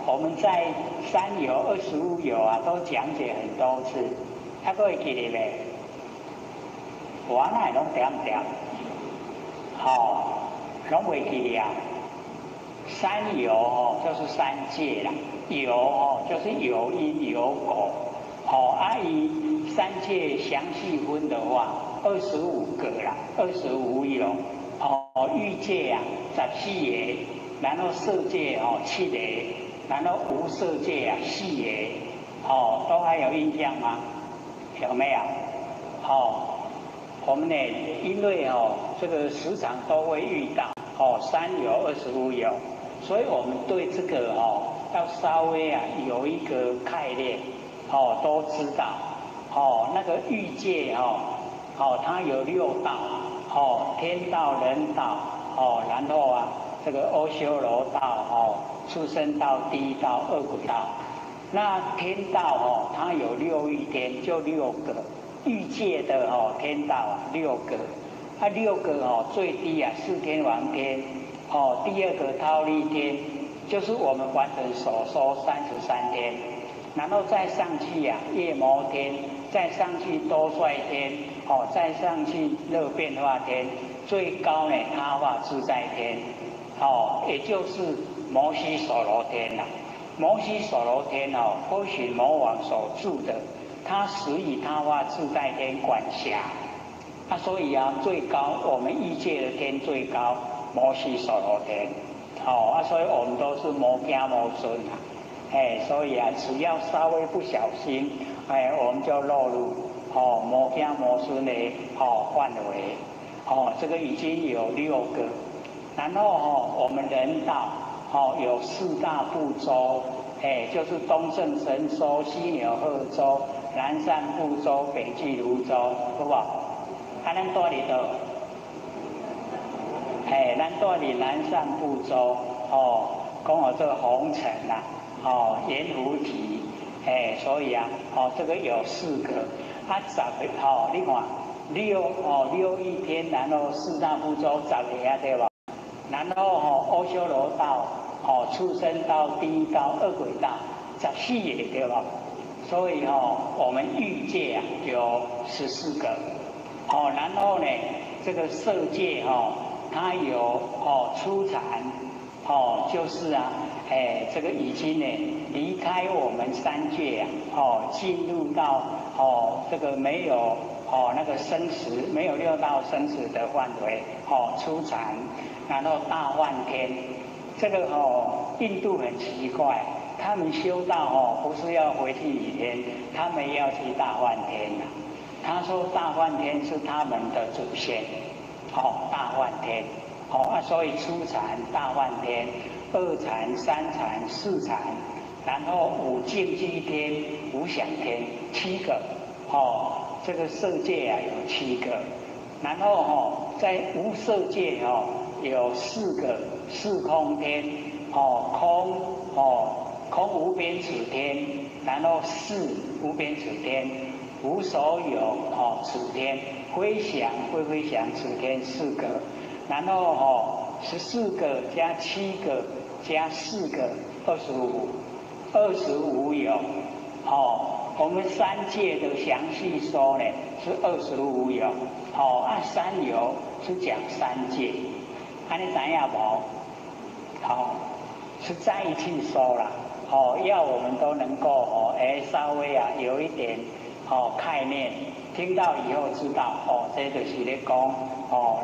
我们在三有、25有啊，都讲解很多次，各位记得没？我那拢点唔点？拢袂记啊。三有就是三界啦，有就是有因有果。以三界详细分的话，25个啦，25有。欲界啊14个，然后色界7个，然后无色界啊4个。都还有印象吗？有没有？我们呢，因为这个时常都会遇到三有、25有。所以我们对这个要稍微有一个概念，都知道。那个欲界它有6道，天道、人道，然后这个阿修罗道，畜生道、地狱道、恶鬼道。那天道它有6欲天，就6个。欲界的天道6个，6个最低是天王天。第二个忉利天，就是我们凡尘所说33天，然后再上去夜摩天，再上去多帅天，再上去乐变化天，最高呢他化自在天，也就是摩悉所罗天啦。摩悉所罗天或许魔王所住的，他实以他化自在天管辖。所以最高我们欲界的天最高。摩悉所罗天，所以我们都是摩惊摩尊所以只要稍微不小心，我们就落入摩惊摩尊的范围，这个已经有6个，然后我们人道有4大部洲，就是东胜神州、西牛贺州、南赡部洲、北俱泸州，好不好？啊，咱住伫倒？咱住伫南赡部洲，讲这个红尘啦，盐湖提，所以啊，这个有4个，啊10个，你看6一天，然后四大部洲10个啊，对吧？然后阿修罗道，畜生道、地狱道、恶鬼道14个，对吧？所以我们欲界啊有14个，然后呢，这个色界它有初禅，就是啊，这个已经呢离开我们3界啊，进入到这个没有那个生死，没有6道生死的范围，初禅，然后大梵天，这个印度很奇怪，他们修道不是要回去倚天，他们要去大梵天呐。他说大梵天是他们的祖先，大梵天，所以初禅大梵天，2禅、3禅、4禅，然后5净居天、5想天，7个，这个色界啊有7个，然后在无色界有4个4空天，空无边此天，然后4无边此天，无所有此天，非想非想此天4个，然后14个加7个加4个25有，我们3界的详细说呢是25有，3有是讲3界，你知影无？是在一起说啦，要我们都能够稍微啊有一点概念，听到以后知道这就是咧讲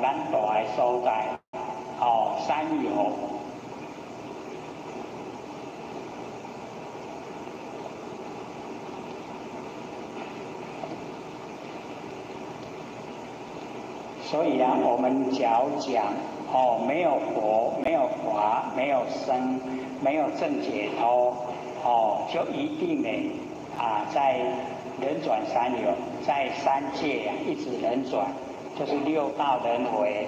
咱大的所在3有。所以啊，我们讲没有佛，没有法，没有僧，没有正解脱，就一定呢在轮转3有，在3界一直轮转，就是6道轮回，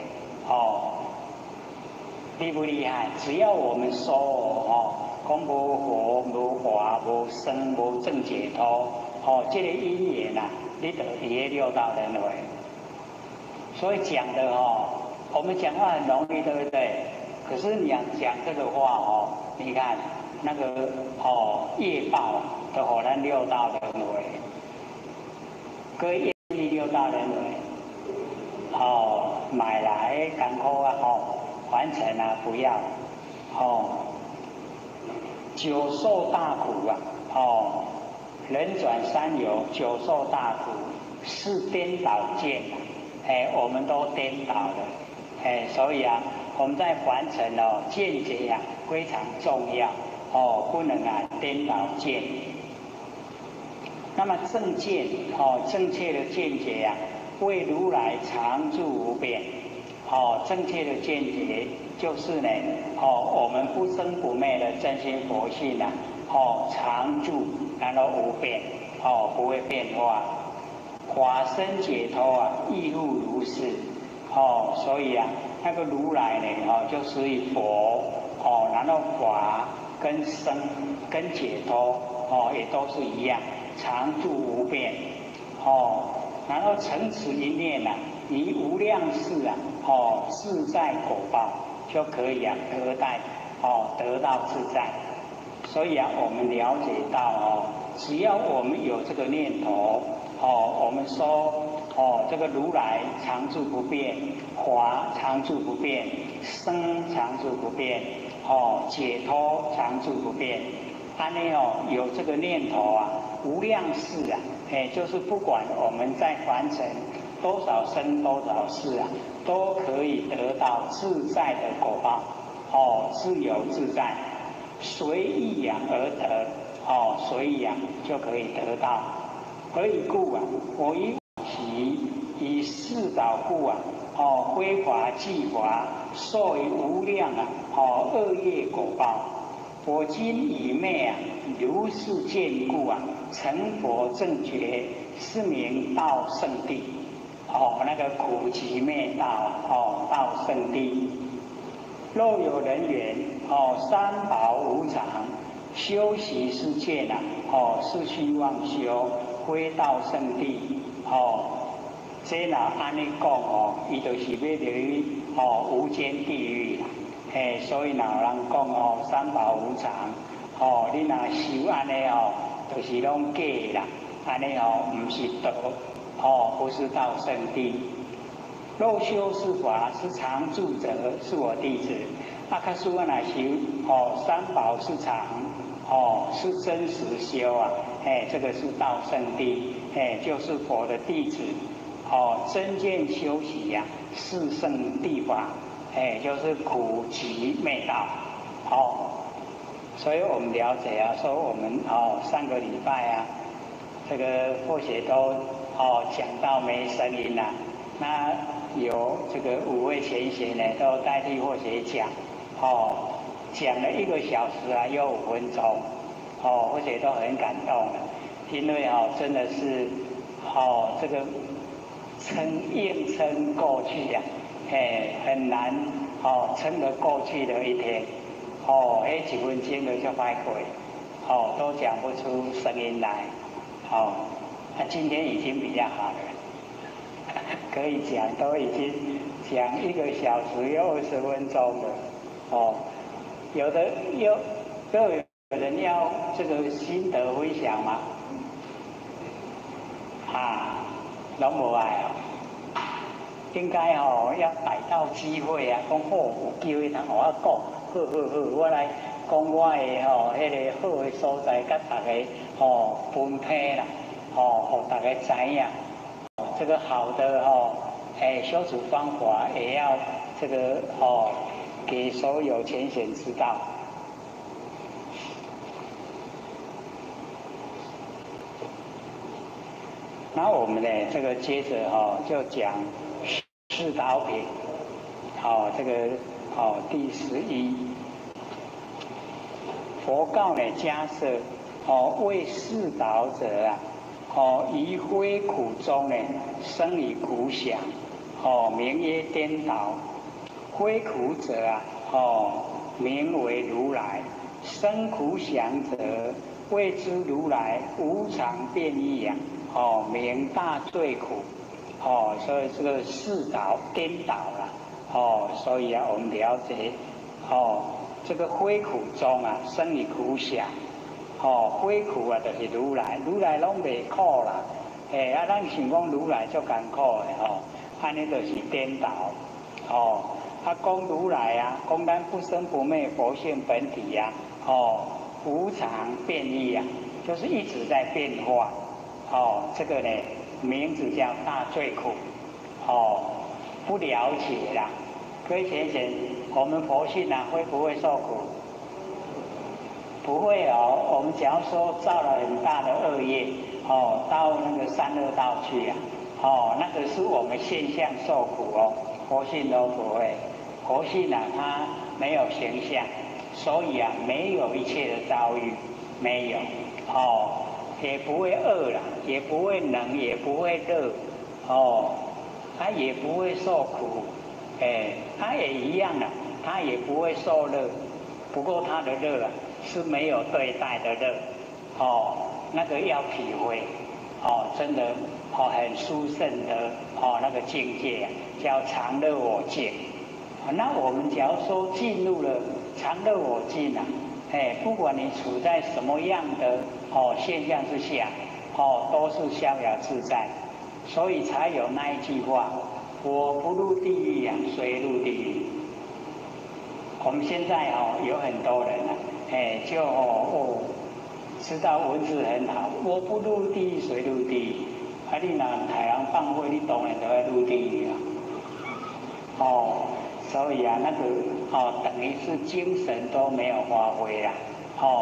厉不厉害？只要我们说讲无佛、无法、无僧、无正解脱，这个因缘啊，你就伫6道轮回。所以讲的我们讲话很容易，对不对？可是你要讲这个话你看那个业报都互咱6道轮回，各位业力6道轮回，买来艰苦啊，还成啊，不要，久受大苦啊，轮转3有，久受大苦，是颠倒见啊。我们都颠倒了，所以啊，我们在凡尘见解啊非常重要，不能颠倒见。那么正见，正确的见解啊，为如来常住无变，正确的见解就是呢，我们不生不灭的真心佛性啊，常住然后无变，不会变化。法身解脱啊，亦复如是，所以啊，那个如来呢，就属于佛，然后法跟生跟解脱，也都是一样，常住无变，然后成此一念啊，以无量世啊，自在果报就可以啊得到自在。所以啊，我们了解到只要我们有这个念头。我们说这个如来常住不变，法常住不变，生常住不变，解脱常住不变。安尼有这个念头啊，无量世啊，就是不管我们在凡尘多少生多少世啊，都可以得到自在的果报，自由自在，随意养而得，随意养就可以得到。何以故啊？我以以四导故啊，非法即法，受于无量啊，恶业果报。我今以昧啊，如是见故啊，成佛正觉，是名道圣地。那个苦集灭道道圣地。若有人缘三宝无常，修习世界呐是虚妄修，非道圣地。这若安尼讲伊就是要入无间地狱啦。所以若有人讲三宝无常，你若修安尼就是拢假啦，安尼唔是道，不是道圣地。若修是法，是常住者，是我弟子。卡苏我若修三宝是常，是真实修啊，这个是道圣地，就是佛的弟子，真见修习呀，四圣地法。就是苦集灭道，所以我们了解啊，说我们上个礼拜啊，这个或许都讲到没声音啦，那有这个5位前贤呢，都代替或许讲，讲了1个小时啊，又5分钟，或许都很感动了，因为真的是这个硬撑过去呀。很难撑得过去的一天，几分钟就快过，都讲不出声音来，今天已经比较好了，可以讲，都已经讲1个小时又20分钟了，有人要这个心得分享吗？拢无爱应该要逮到机会啊，讲有机会通我讲，好，我来讲我的迄个好的所在，甲大家分配啦，互大家知影，这个好的修持方法也要这个给所有前贤知道。然后我们呢，这个接着就讲示导品，这个第11，佛告呢迦舍，为示导者啊，于非苦中呢，生于苦想，名曰颠倒。非苦者啊，名为如来。生苦想者，谓之如来无常变异啊。名大罪苦，所以这个示导颠倒了，所以我们了解，这个非苦中啊，生于苦想，非苦啊，就是如来，如来拢袂苦啦，咱想讲如来足艰苦的安尼就是颠倒，讲如来啊，讲咱不生不灭佛性本体啊，无常变异啊，就是一直在变化。这个呢，名字叫大罪苦，不了解啦。各位先生，我们佛性会不会受苦？不会我们假如说造了很大的恶业，到那个三恶道去那个是我们现象受苦佛性都不会。佛性它没有形象，所以没有一切的遭遇，没有也不会饿啦，也不会冷，也不会热，它也不会受苦，它也一样它也不会受热，不过它的热是没有对待的热，那个要体会，真的很殊胜的那个境界叫常乐我净。那我们假如说进入了常乐我净不管你处在什么样的现象之下，都是逍遥自在，所以才有那一句话：我不入地狱谁入地狱？我们现在有很多人就知道文字很好，我不入地狱谁入地狱？你若太阳放火，你当然都要入地狱所以那个等于是精神都没有发挥啦，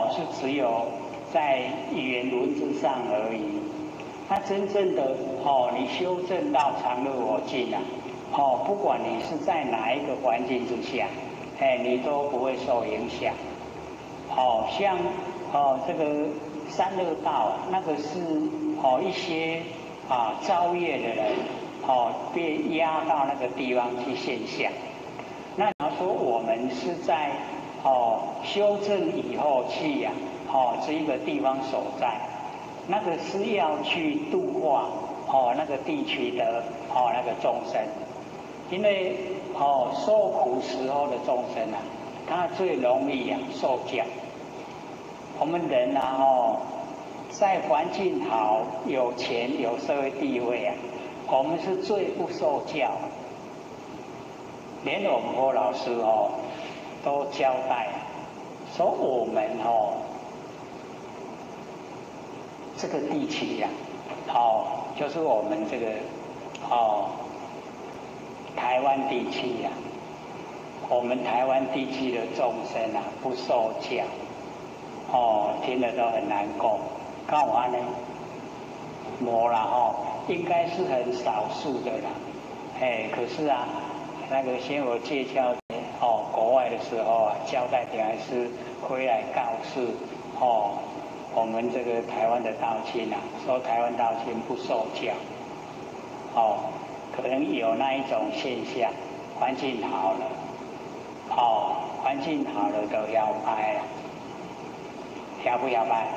是只有在语言文字上而已。那真正的你修正到常乐我净不管你是在哪一个环境之下，你都不会受影响。像这个三恶道啊，那个是一些造业的人被压到那个地方去现象。那假如说我们是在修正以后去这一个地方所在，那个是要去度化那个地区的那个众生，因为受苦时候的众生啊，他最容易受教。我们人在环境好、有钱、有社会地位我们是最不受教。连我们郭老师都交代说我们这个地区就是我们这个台湾地区我们台湾地区的众生不受教，听了都很难过。干嘛呢？没啦应该是很少数的啦。可是那个先我介绍国外的时候交代的还是回来告诉我们这个台湾的道亲说台湾道亲不受教，可能有那一种现象，环境好了，环境好了都摇摆了，摇不摇摆？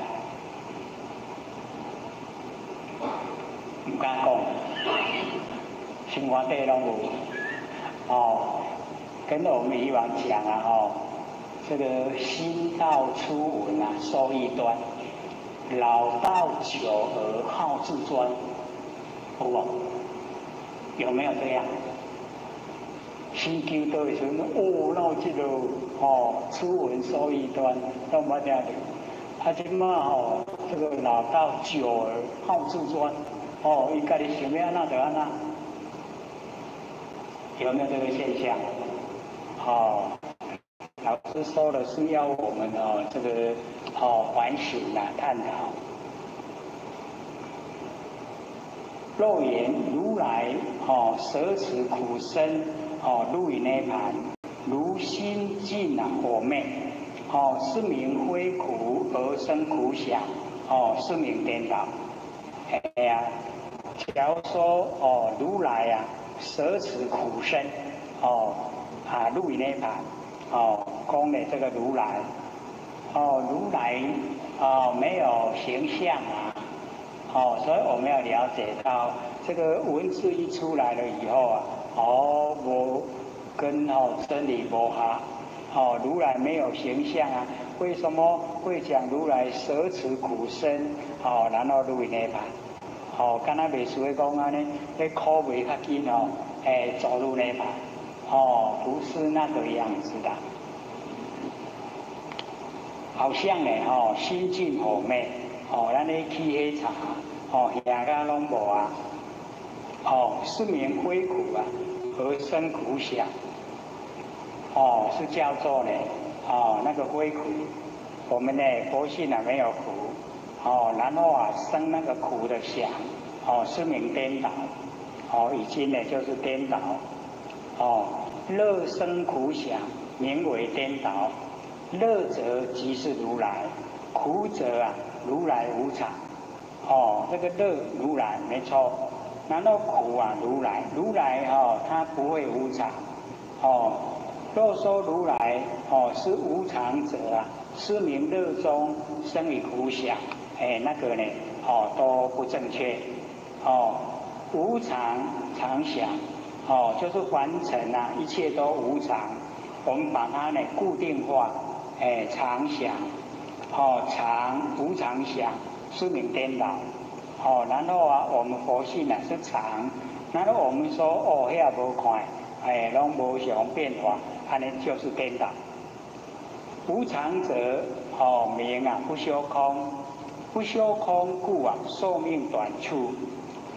不敢讲，生活底拢有。跟我们以往讲这个新道初闻受益端，老道久而好自专，有没有这样？新旧都会说那这个初闻受益端都没这样的。现在这个老道久而好自专，伊家己想要安那就安那，有没有这个现象？老师说的是要我们这个反省探讨。若言如来舍此苦身入于涅盘，如心尽火灭，是名非苦而生苦想，是名颠倒。假如说如来舍此苦身入于涅盘，讲的这个如来，如来没有形象所以我们要了解到这个文字一出来了以后无跟真理无合，如来没有形象为什么会讲如来舍此苦身然后入于涅盘？敢若袂输讲安尼，迄苦袂较紧走入涅盘。不是那个样子的，好像呢心尽火灭，咱咧去迄场遐个拢无是名非苦而生苦想，是叫做呢那个非苦。我们呢佛性没有苦，然后生那个苦的想，是名颠倒，已经呢就是颠倒。乐生苦想，名为颠倒。乐者即是如来，苦者如来无常。这个乐如来没错，然后苦如来，如来他不会无常。若说如来是无常者是名乐中生于苦想，那个呢都不正确。无常常想。就是凡尘一切都无常，我们把它呢固定化，常想，常无常想，是名颠倒，然后我们佛性是常，然后我们说遐无看，拢无常变化，安尼就是颠倒。无常者名不修空，不修空故寿命短促。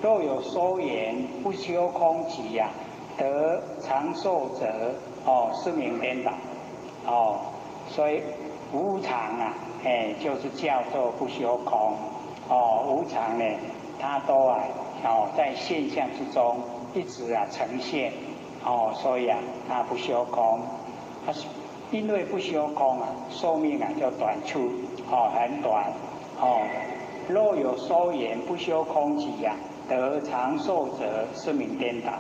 若有说言不修空寂得长寿者，是名颠倒。所以无常就是叫做不修空。无常呢，它都在现象之中一直呈现。所以它不修空。因为不修空啊，寿命啊就短促，很短，若有收延不修空寂呀，得长寿者是名颠倒，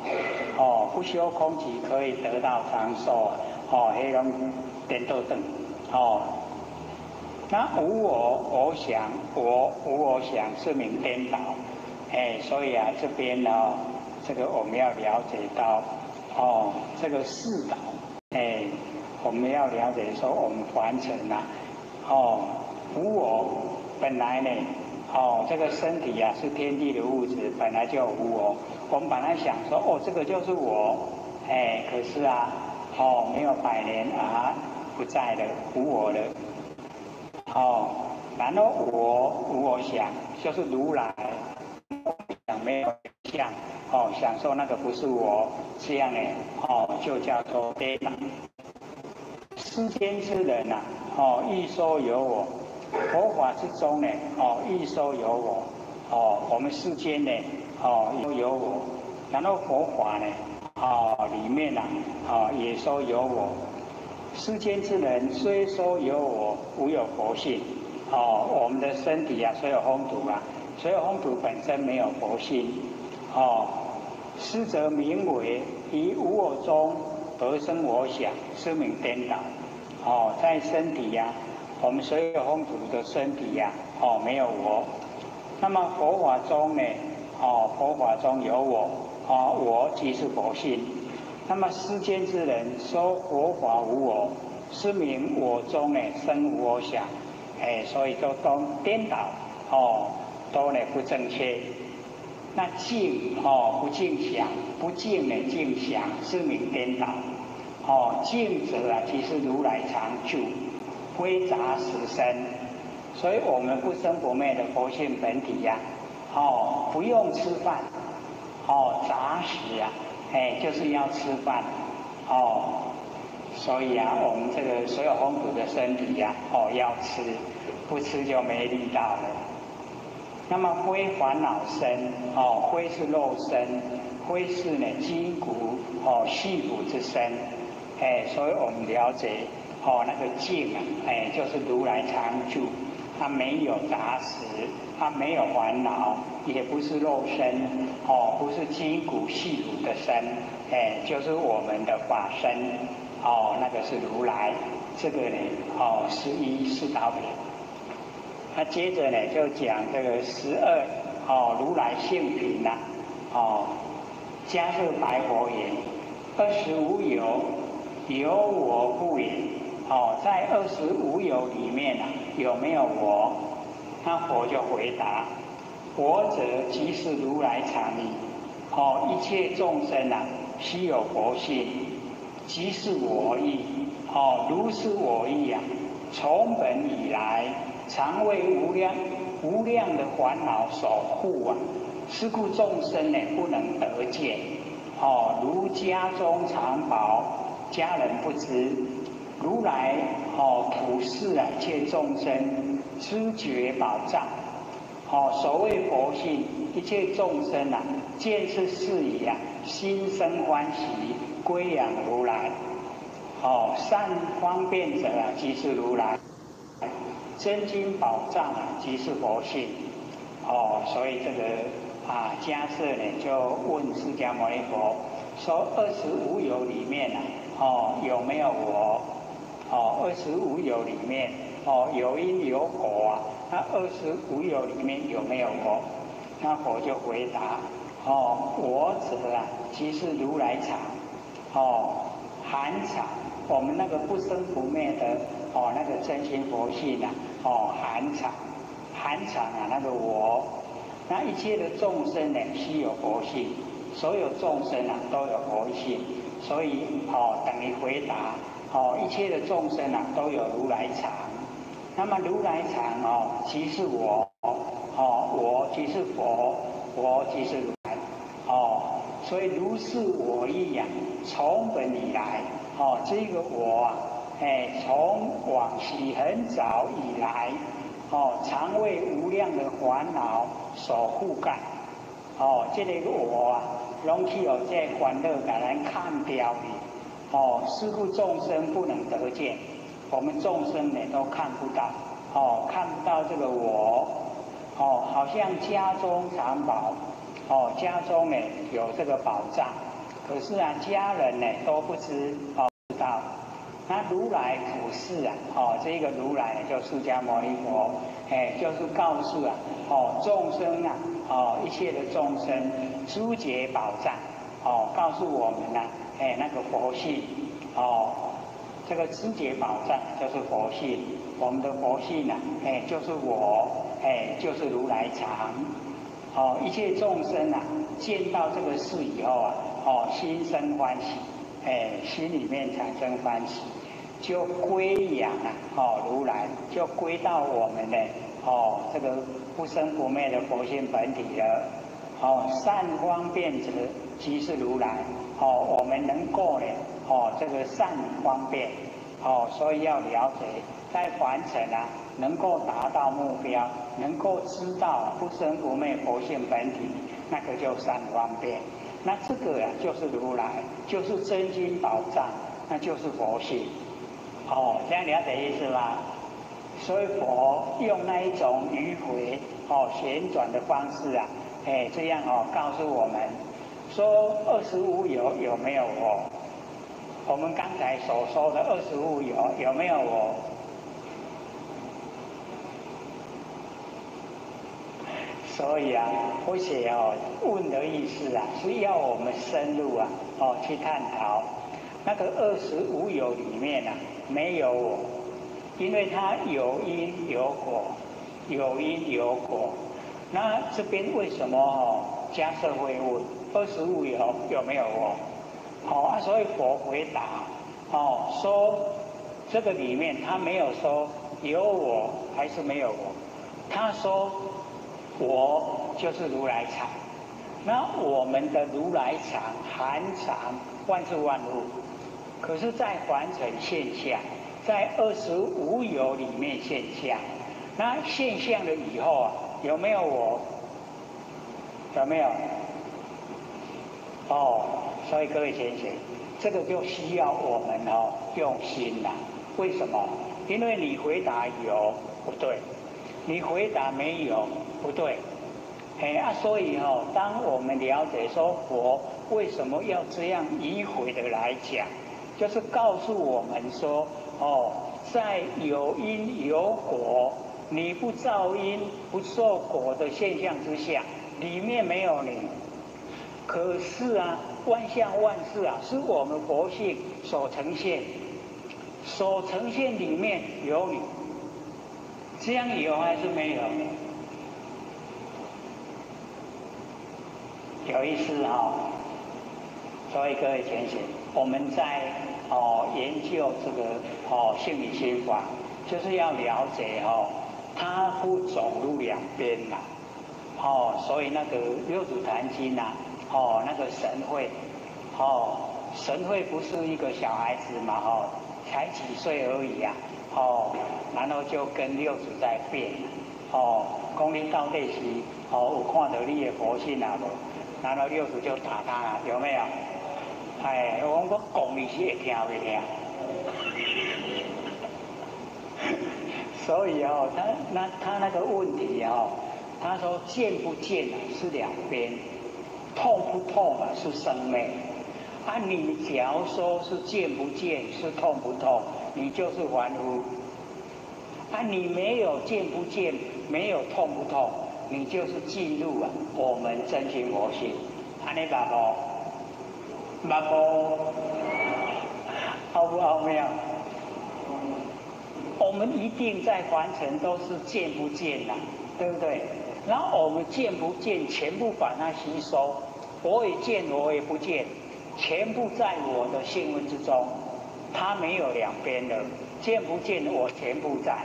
不修空寂可以得到长寿啊，黑龙颠倒等，那无我想，无我想是名颠倒，所以啊这边呢，这个我们要了解到，这个四倒，我们要了解说我们凡尘啊，无我本来呢，这个身体啊是天地的物质，本来就无我。我们本来想说，这个就是我，可是啊，没有100年啊，不在了，无我了，然后无我想，就是如来想没有相，想说那个不是我，这样呢，就叫做颠倒。世间之人啊，欲说有我，佛法之中呢，欲说有我，我们世间呢，有我，然后佛法呢，里面啊，也说有我。世间之人虽说有我，无有佛性，我们的身体啊，虽有风土啊，所有风土本身没有佛性，师则名为于无我中得生我想，是名颠倒。在身体呀，我们所有风土的身体呀，没有我。那么佛法中呢，佛法中有我，我即是佛性。那么世间之人说佛法无我，是名我中呢生无我想，所以都颠倒，都呢不正确。那净不净想，不净呢净想，是名颠倒。净者啊，即是如来常住，非杂实身。所以我们不生不灭的佛性本体呀，不用吃饭，杂食啊，就是要吃饭，所以啊，我们这个所有风土的身体呀，要吃，不吃就没力道了。那么非烦恼身，非是肉身，非是呢筋骨，细骨之身。所以我们了解，那个净啊，就是如来常住，它没有杂食，它没有烦恼，也不是肉身，不是筋骨细骨的身，就是我们的法身，那个是如来，这个呢，是一是道品。那接着呢，就讲这个12，如来性品呐，迦叶白佛言：25有。有我不也？在25有里面啊，有没有我？那佛就回答：我者即是如来常意。一切众生啊，悉有佛性，即是我意。如是我意啊，从本以来，常为无量的烦恼所护啊。是故众生呢，不能得见。如家中藏宝。家人不知，如来普示啊，一切众生知觉宝藏。所谓佛性，一切众生啊，见是事矣啊，心生欢喜，归仰如来。善方便者啊，即是如来。真经宝藏啊，即是佛性。所以这个迦叶呢，就问释迦牟尼佛说：25有里面啊。有没有我？25有里面，有因有果啊。那25有里面有没有我？那佛就回答：我者啊，即是如来常。含常，我们那个不生不灭的那个真心佛性啊，含常啊，那个我。那一切的众生呢，悉有佛性，所有众生啊都有佛性。所以等于回答，一切的众生啊都有如来常。那么如来常即是我，我即是佛，我即是如来。所以如是我意啊，从本以来，这个我啊，从往昔很早以来，常为无量的烦恼所覆盖。这个我啊。拢去这烦恼，给人看掉的，是故众生不能得见。我们众生呢都看不到，看不到这个我，好像家中藏宝，家中呢有这个宝藏，可是啊家人呢都不知道。那如来普示啊，这个如来呢就释迦牟尼佛，就是告诉啊，众生啊，一切的众生诸劫宝藏，告诉我们呢，那个佛性，这个诸劫宝藏就是佛性，我们的佛性啊，就是我，就是如来藏，一切众生啊，见到这个事以后啊，心生欢喜。心里面产生欢喜，就归养啊，如来就归到我们的这个不生不灭的佛性本体了。善方便者即是如来。我们能够呢，这个善方便，所以要了解，在凡尘啊，能够达到目标，能够知道不生不灭佛性本体，那个就善方便。那这个啊，就是如来，就是真金宝藏，那就是佛性。这样了解意思吗？所以佛用那一种迂回旋转的方式啊，这样告诉我们说25有没有我？我们刚才所说的25有没有我？所以啊，或许问的意思啊，是要我们深入啊，去探讨那个25有里面啊，没有我，因为它有因有果，有因有果。那这边为什么迦叶会问25有没有我？所以佛回答说这个里面他没有说有我还是没有我，他说。我就是如来藏，那我们的如来藏含藏万事万物，可是，在凡尘现象，在25有里面现象，那现象了以后啊，有没有我？有没有？所以各位先生，这个就需要我们用心啦。为什么？因为你回答有不对，你回答没有。不对，所以当我们了解说佛为什么要这样迂回的来讲，就是告诉我们说，在有因有果，你不造因不受果的现象之下，里面没有你。可是啊，万象万事啊，是我们佛性所呈现，所呈现里面有你，这样有还是没有？有意思所以各位先生，我们在研究这个性理心法，就是要了解它不走入两边啦。所以那个六祖坛经啊，那个神会，神会不是一个小孩子嘛，才几岁而已啊，然后就跟六祖在辩，讲你到底是有看到你的佛性啊无？然后六祖就打他了，有没有？我讲你是会听不听？所以他那个问题他说见不见是两边，痛不痛是生灭。你假如说是见不见是痛不痛，你就是凡夫。你没有见不见，没有痛不痛。你就是进入我们真心佛性，安尼捌无？捌无？好不好没有？我们一定在凡尘都是见不见的，对不对？然后我们见不见，全部把它吸收，我也见，我也不见，全部在我的性温之中，它没有两边的，见不见我全部在，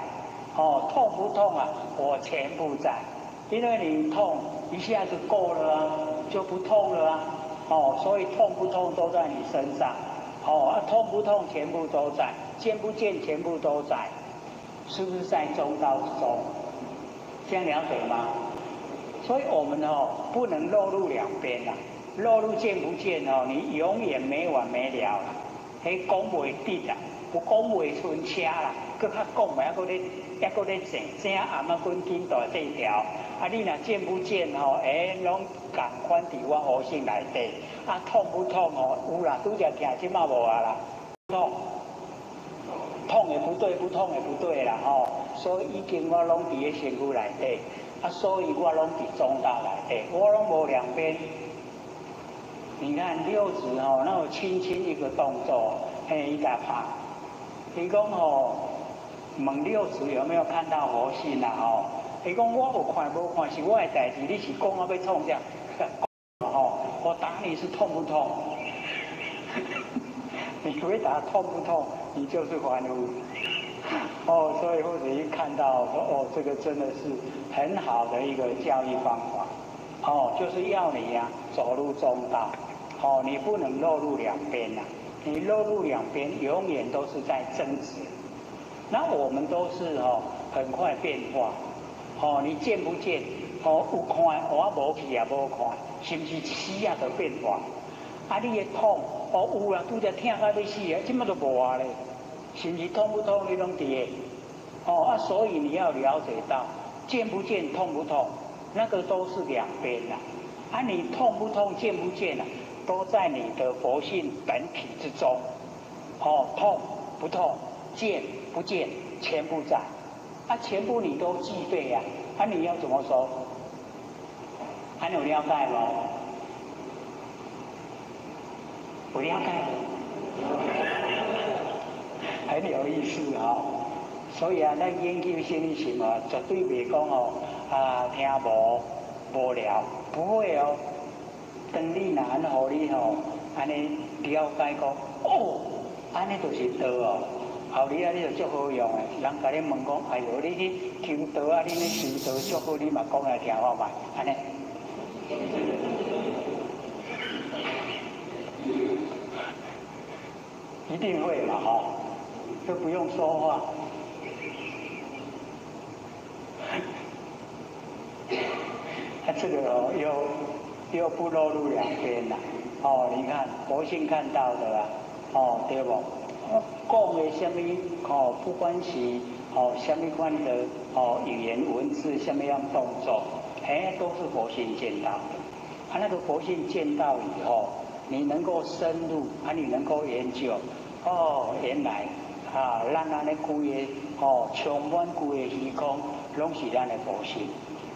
痛不痛我全部在。因为你痛一下子够了就不痛了所以痛不痛都在你身上，痛不痛全部都在，见不见全部都在，是不是在中道之中？这样了解吗？所以我们不能落入两边落入见不见你永远没完没了讲不定有讲话剩车啦，搁较讲嘛，还搁咧整，整暗啊，滚紧大这条。啊，你若见不见吼？拢共款伫我核心内底。啊，痛不痛哦？有啦，拄则行即马无啊啦，痛。痛也不对，不痛也不对啦吼。所以已经我拢伫咧身躯内底，啊，所以我拢伫中道内底，我拢无两边。你看六指吼，那么轻轻一个动作，伊甲拍。伊讲吼，问六指有没有看到佛性啦吼？伊讲我有看无看是我的代志，你是讲我要创啥？吼，我打你是痛不痛？你回答痛不痛，你就是凡夫。哦，所以或者一看到说，哦，这个真的是很好的一个教育方法。哦，就是要你呀、走入中道。哦，你不能落入两边呐、你落入两边，永远都是在争执。那我们都是哦，很快变化。哦，你见不见？哦，有看，我无去也无看，是不是一时啊就变化？啊，你的痛，哦有啦，拄则痛到要死啊，即马都无啊咧，是不是痛不痛？你拢伫个。哦啊，所以你要了解到，见不见，痛不痛，那个都是两边啦。啊，你痛不痛，见不见啊，都在你的佛性本体之中。哦，痛不痛，见不见，全部在。啊，全部你都具备呀、啊，你要怎么说？还有了解吗？不了解，很有意思哦。所以啊，咱研究心理学啊，绝对袂讲哦听无聊，不会哦。当你若安互你吼，安尼了解讲，哦，安尼就是道哦。后日啊，你就足好用诶。人甲你问讲，哎呦，你去求道啊，你咧修道足好，你嘛讲来听看卖，安尼。一定会嘛，哈，都不用说话。他这个哦，又不落入两边了。哦，你看佛性看到的啦，哦，对不？讲的什么哦，不管是哦什么款的哦语言文字，什么样动作，都是佛性见到的。啊，那个佛性见到以后，你能够深入，啊，你能够研究，哦，原来啊，咱安尼规个哦，充满规个虚空，拢是咱的佛性。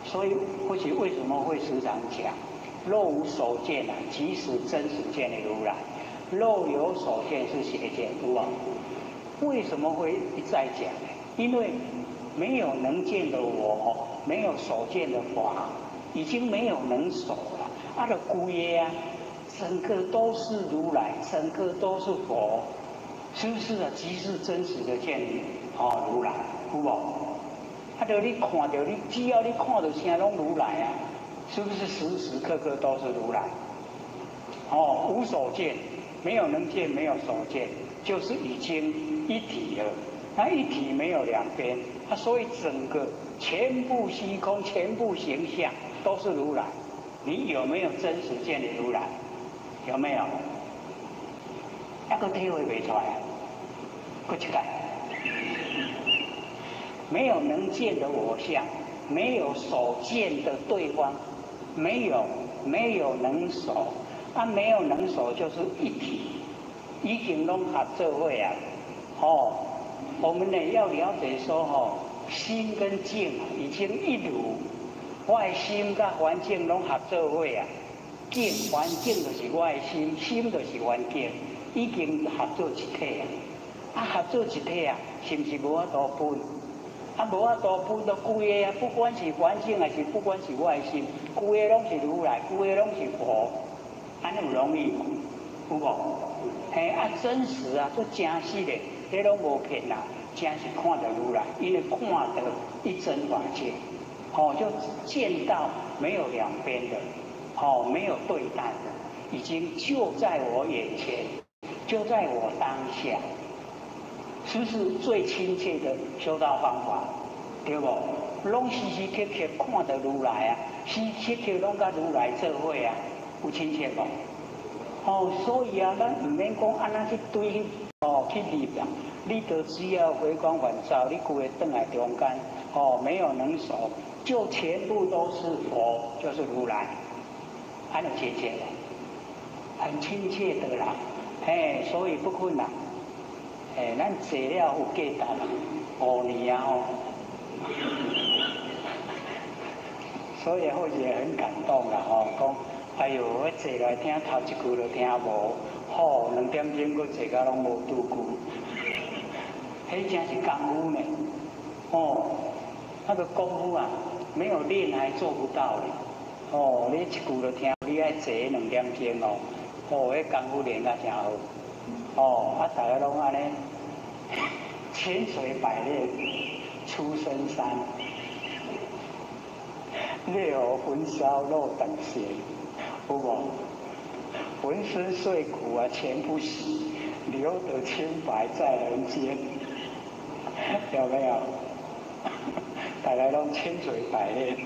所以，或许为什么会时常讲，若无所见啊，即是真实见的如来；若有所见是邪见，对吧？为什么会一再讲呢？因为没有能见的我，没有所见的法，已经没有能所了。它的规个啊，整个都是如来，整个都是佛，是不是啊？即是真实的见哦，如来，有无？啊，就你看到你，只要你看到啥拢如来啊，是不是时时刻刻都是如来？哦，无所见，没有能见，没有所见，就是已经一体了。那一体没有两边，啊，所以整个全部虚空、全部形象都是如来。你有没有真实见的如来？有没有？那个体会不出来，过去看。没有能见的我相，没有所见的对方，没有能所，啊，没有能所就是一体，已经拢合作伙啊。哦，我们呢要了解说哦，心跟境已经一如，我的心甲环境拢合作伙啊，境环境就是我的心，心就是环境，已经合作一体啊。啊，合作一体啊，是不是无法度分？啊，无法度分到规个啊，不管是环境还是不管是我的心，规个拢是如来，规个拢是佛，安尼有容易有无？嘿，啊，真实啊，都真实的，迄拢无骗啦，真是看到如来，因为看到一真法界，哦，就见到没有两边的，哦，没有对待的，已经就在我眼前，就在我当下。是不是最亲切的修道方法？对不？拢时时刻刻看到如来啊，时时刻刻拢甲如来做伙啊，有亲切无？哦，所以啊，咱唔免讲安那去对哦去立啊，你都需要回光返照，你规个顿来中间，哦，没有能手，就全部都是佛，就是如来，还能解决的，很亲切的啦，哎，所以不困难，哎，咱坐了有价值啦，5年啊哦。所以好也很感动啦吼，讲哎呦，我坐来听头一句都听无，好2点钟佫坐到拢无拄久，迄真是功夫呢，哦，那个功夫啊，没有练还做不到嘞，哦，你一句都听，你爱坐2点钟哦，哦，迄功夫练得真好，哦，啊，大家拢安尼，千锤百炼出深山。烈火焚烧肉等闲，有无？浑身碎骨啊，全不洗，留得清白在人间，有没有？大家拢千锤百炼，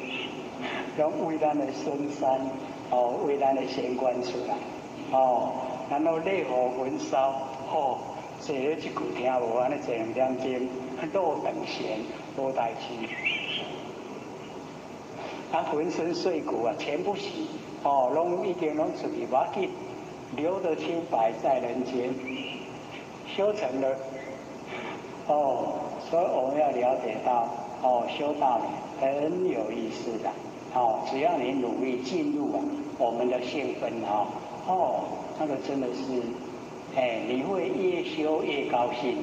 拢为咱的深山哦，为咱的仙观出来哦，然后烈火焚烧哦，坐了一句听无，安尼坐2点钟，肉等闲，无代志。他浑身碎骨啊，全不洗哦，拢已经拢出去，无要紧，留得清白在人间，修成了哦。所以我们要了解到哦，修道很有意思的哦。只要你努力进入啊，我们的性分哦，哦，那个真的是，哎，你会越修越高兴。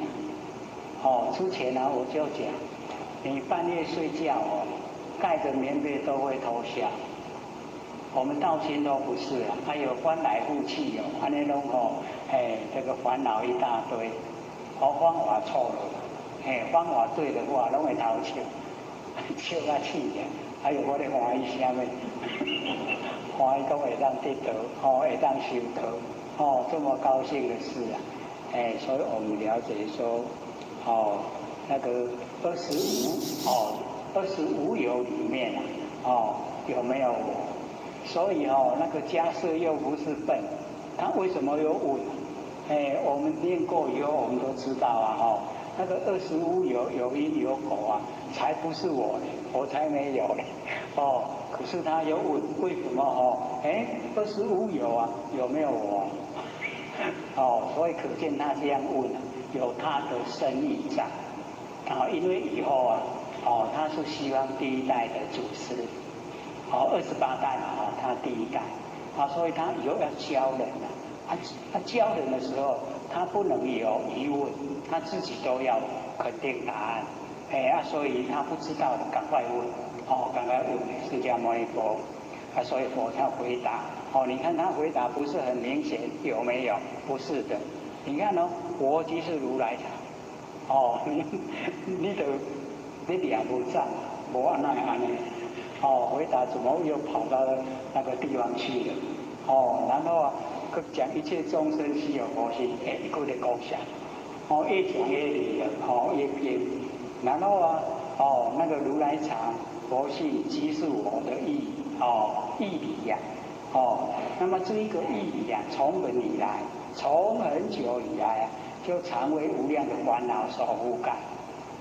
哦，之前呢我就讲，你半夜睡觉哦。盖着棉被都会偷笑，我们道亲都不是啊，还有翻来覆去哦，安尼拢哦，哎，这个烦恼一大堆，哦，方法错了，哎，方法对的话，拢会偷笑，笑到气的，还有我咧欢喜啥物，欢喜讲会当得道，哦，会当修道，哦，这么高兴的事啊，哎，所以我们了解说，哦，那个25哦。25有里面啊，哦，有没有我？所以哦，那个迦叶又不是笨，他为什么有我？哎，我们念过以后，我们都知道啊，哦，那个25有因有果啊，才不是我呢，我才没有呢，哦，可是他有问，为什么哦？哎，25有啊，有没有我？哦，所以可见他这样问啊，有他的深意在，啊，因为以后啊。哦，他是西方第1代的祖师，哦，28代嘛，哦，他第1代，啊，所以他以后要教人了，他教人的时候，他不能有疑问，他自己都要肯定答案，哎啊，所以他不知道的赶快问，哦，赶快问释迦牟尼佛，啊，所以佛要回答，哦，你看他回答不是很明显，有没有？不是的，你看哦，佛即是如来藏，哦，你的。你俩不赞，无安奈安尼，哦，回答怎么又跑到那个地方去了？哦，然后啊，佮讲一切众生悉有佛性，哎，一个咧讲下，哦，越讲越离了，哦，越偏，然后啊，哦，那个如来藏佛性即是我的义，哦，义理呀，哦，那么这一个义理呀，从本以来，从很久以来啊，就常为无量的烦恼所覆盖。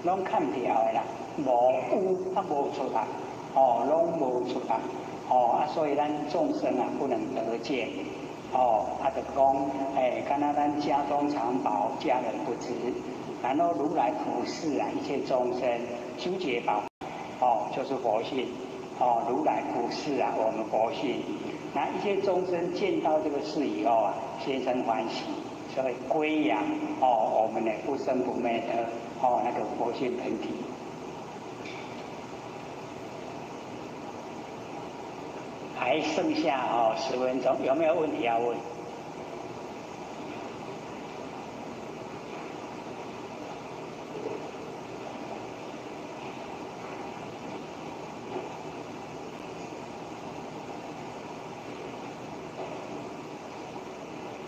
拢看条的啦，无有啊无出来，哦，拢无出来，哦啊，所以咱众生啊不能得见，哦，啊就讲，哎，敢若咱家中藏宝，家人不知，然后如来普示啊一切众生修结宝，哦，就是佛性，哦，如来普示啊我们佛性，那一切众生见到这个事以后啊，心生欢喜。所以归养哦，我们的不生不灭的哦那个佛性本体。还剩下哦10分钟，有没有问题要问？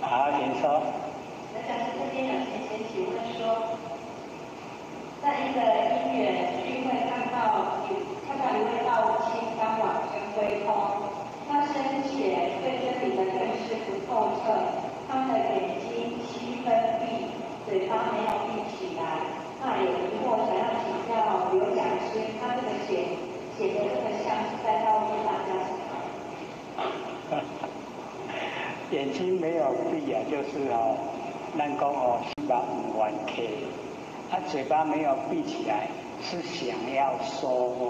好，请说。这边有先生请问说，在一个因缘聚会看到一位道亲当晚生归空，他生前对真理的认识不透彻，他们的眼睛七分闭，嘴巴没有闭起来，眼睛没有闭啊，就是哦，咱讲哦，嘴巴唔愿开，嘴巴没有闭起来，是想要说话。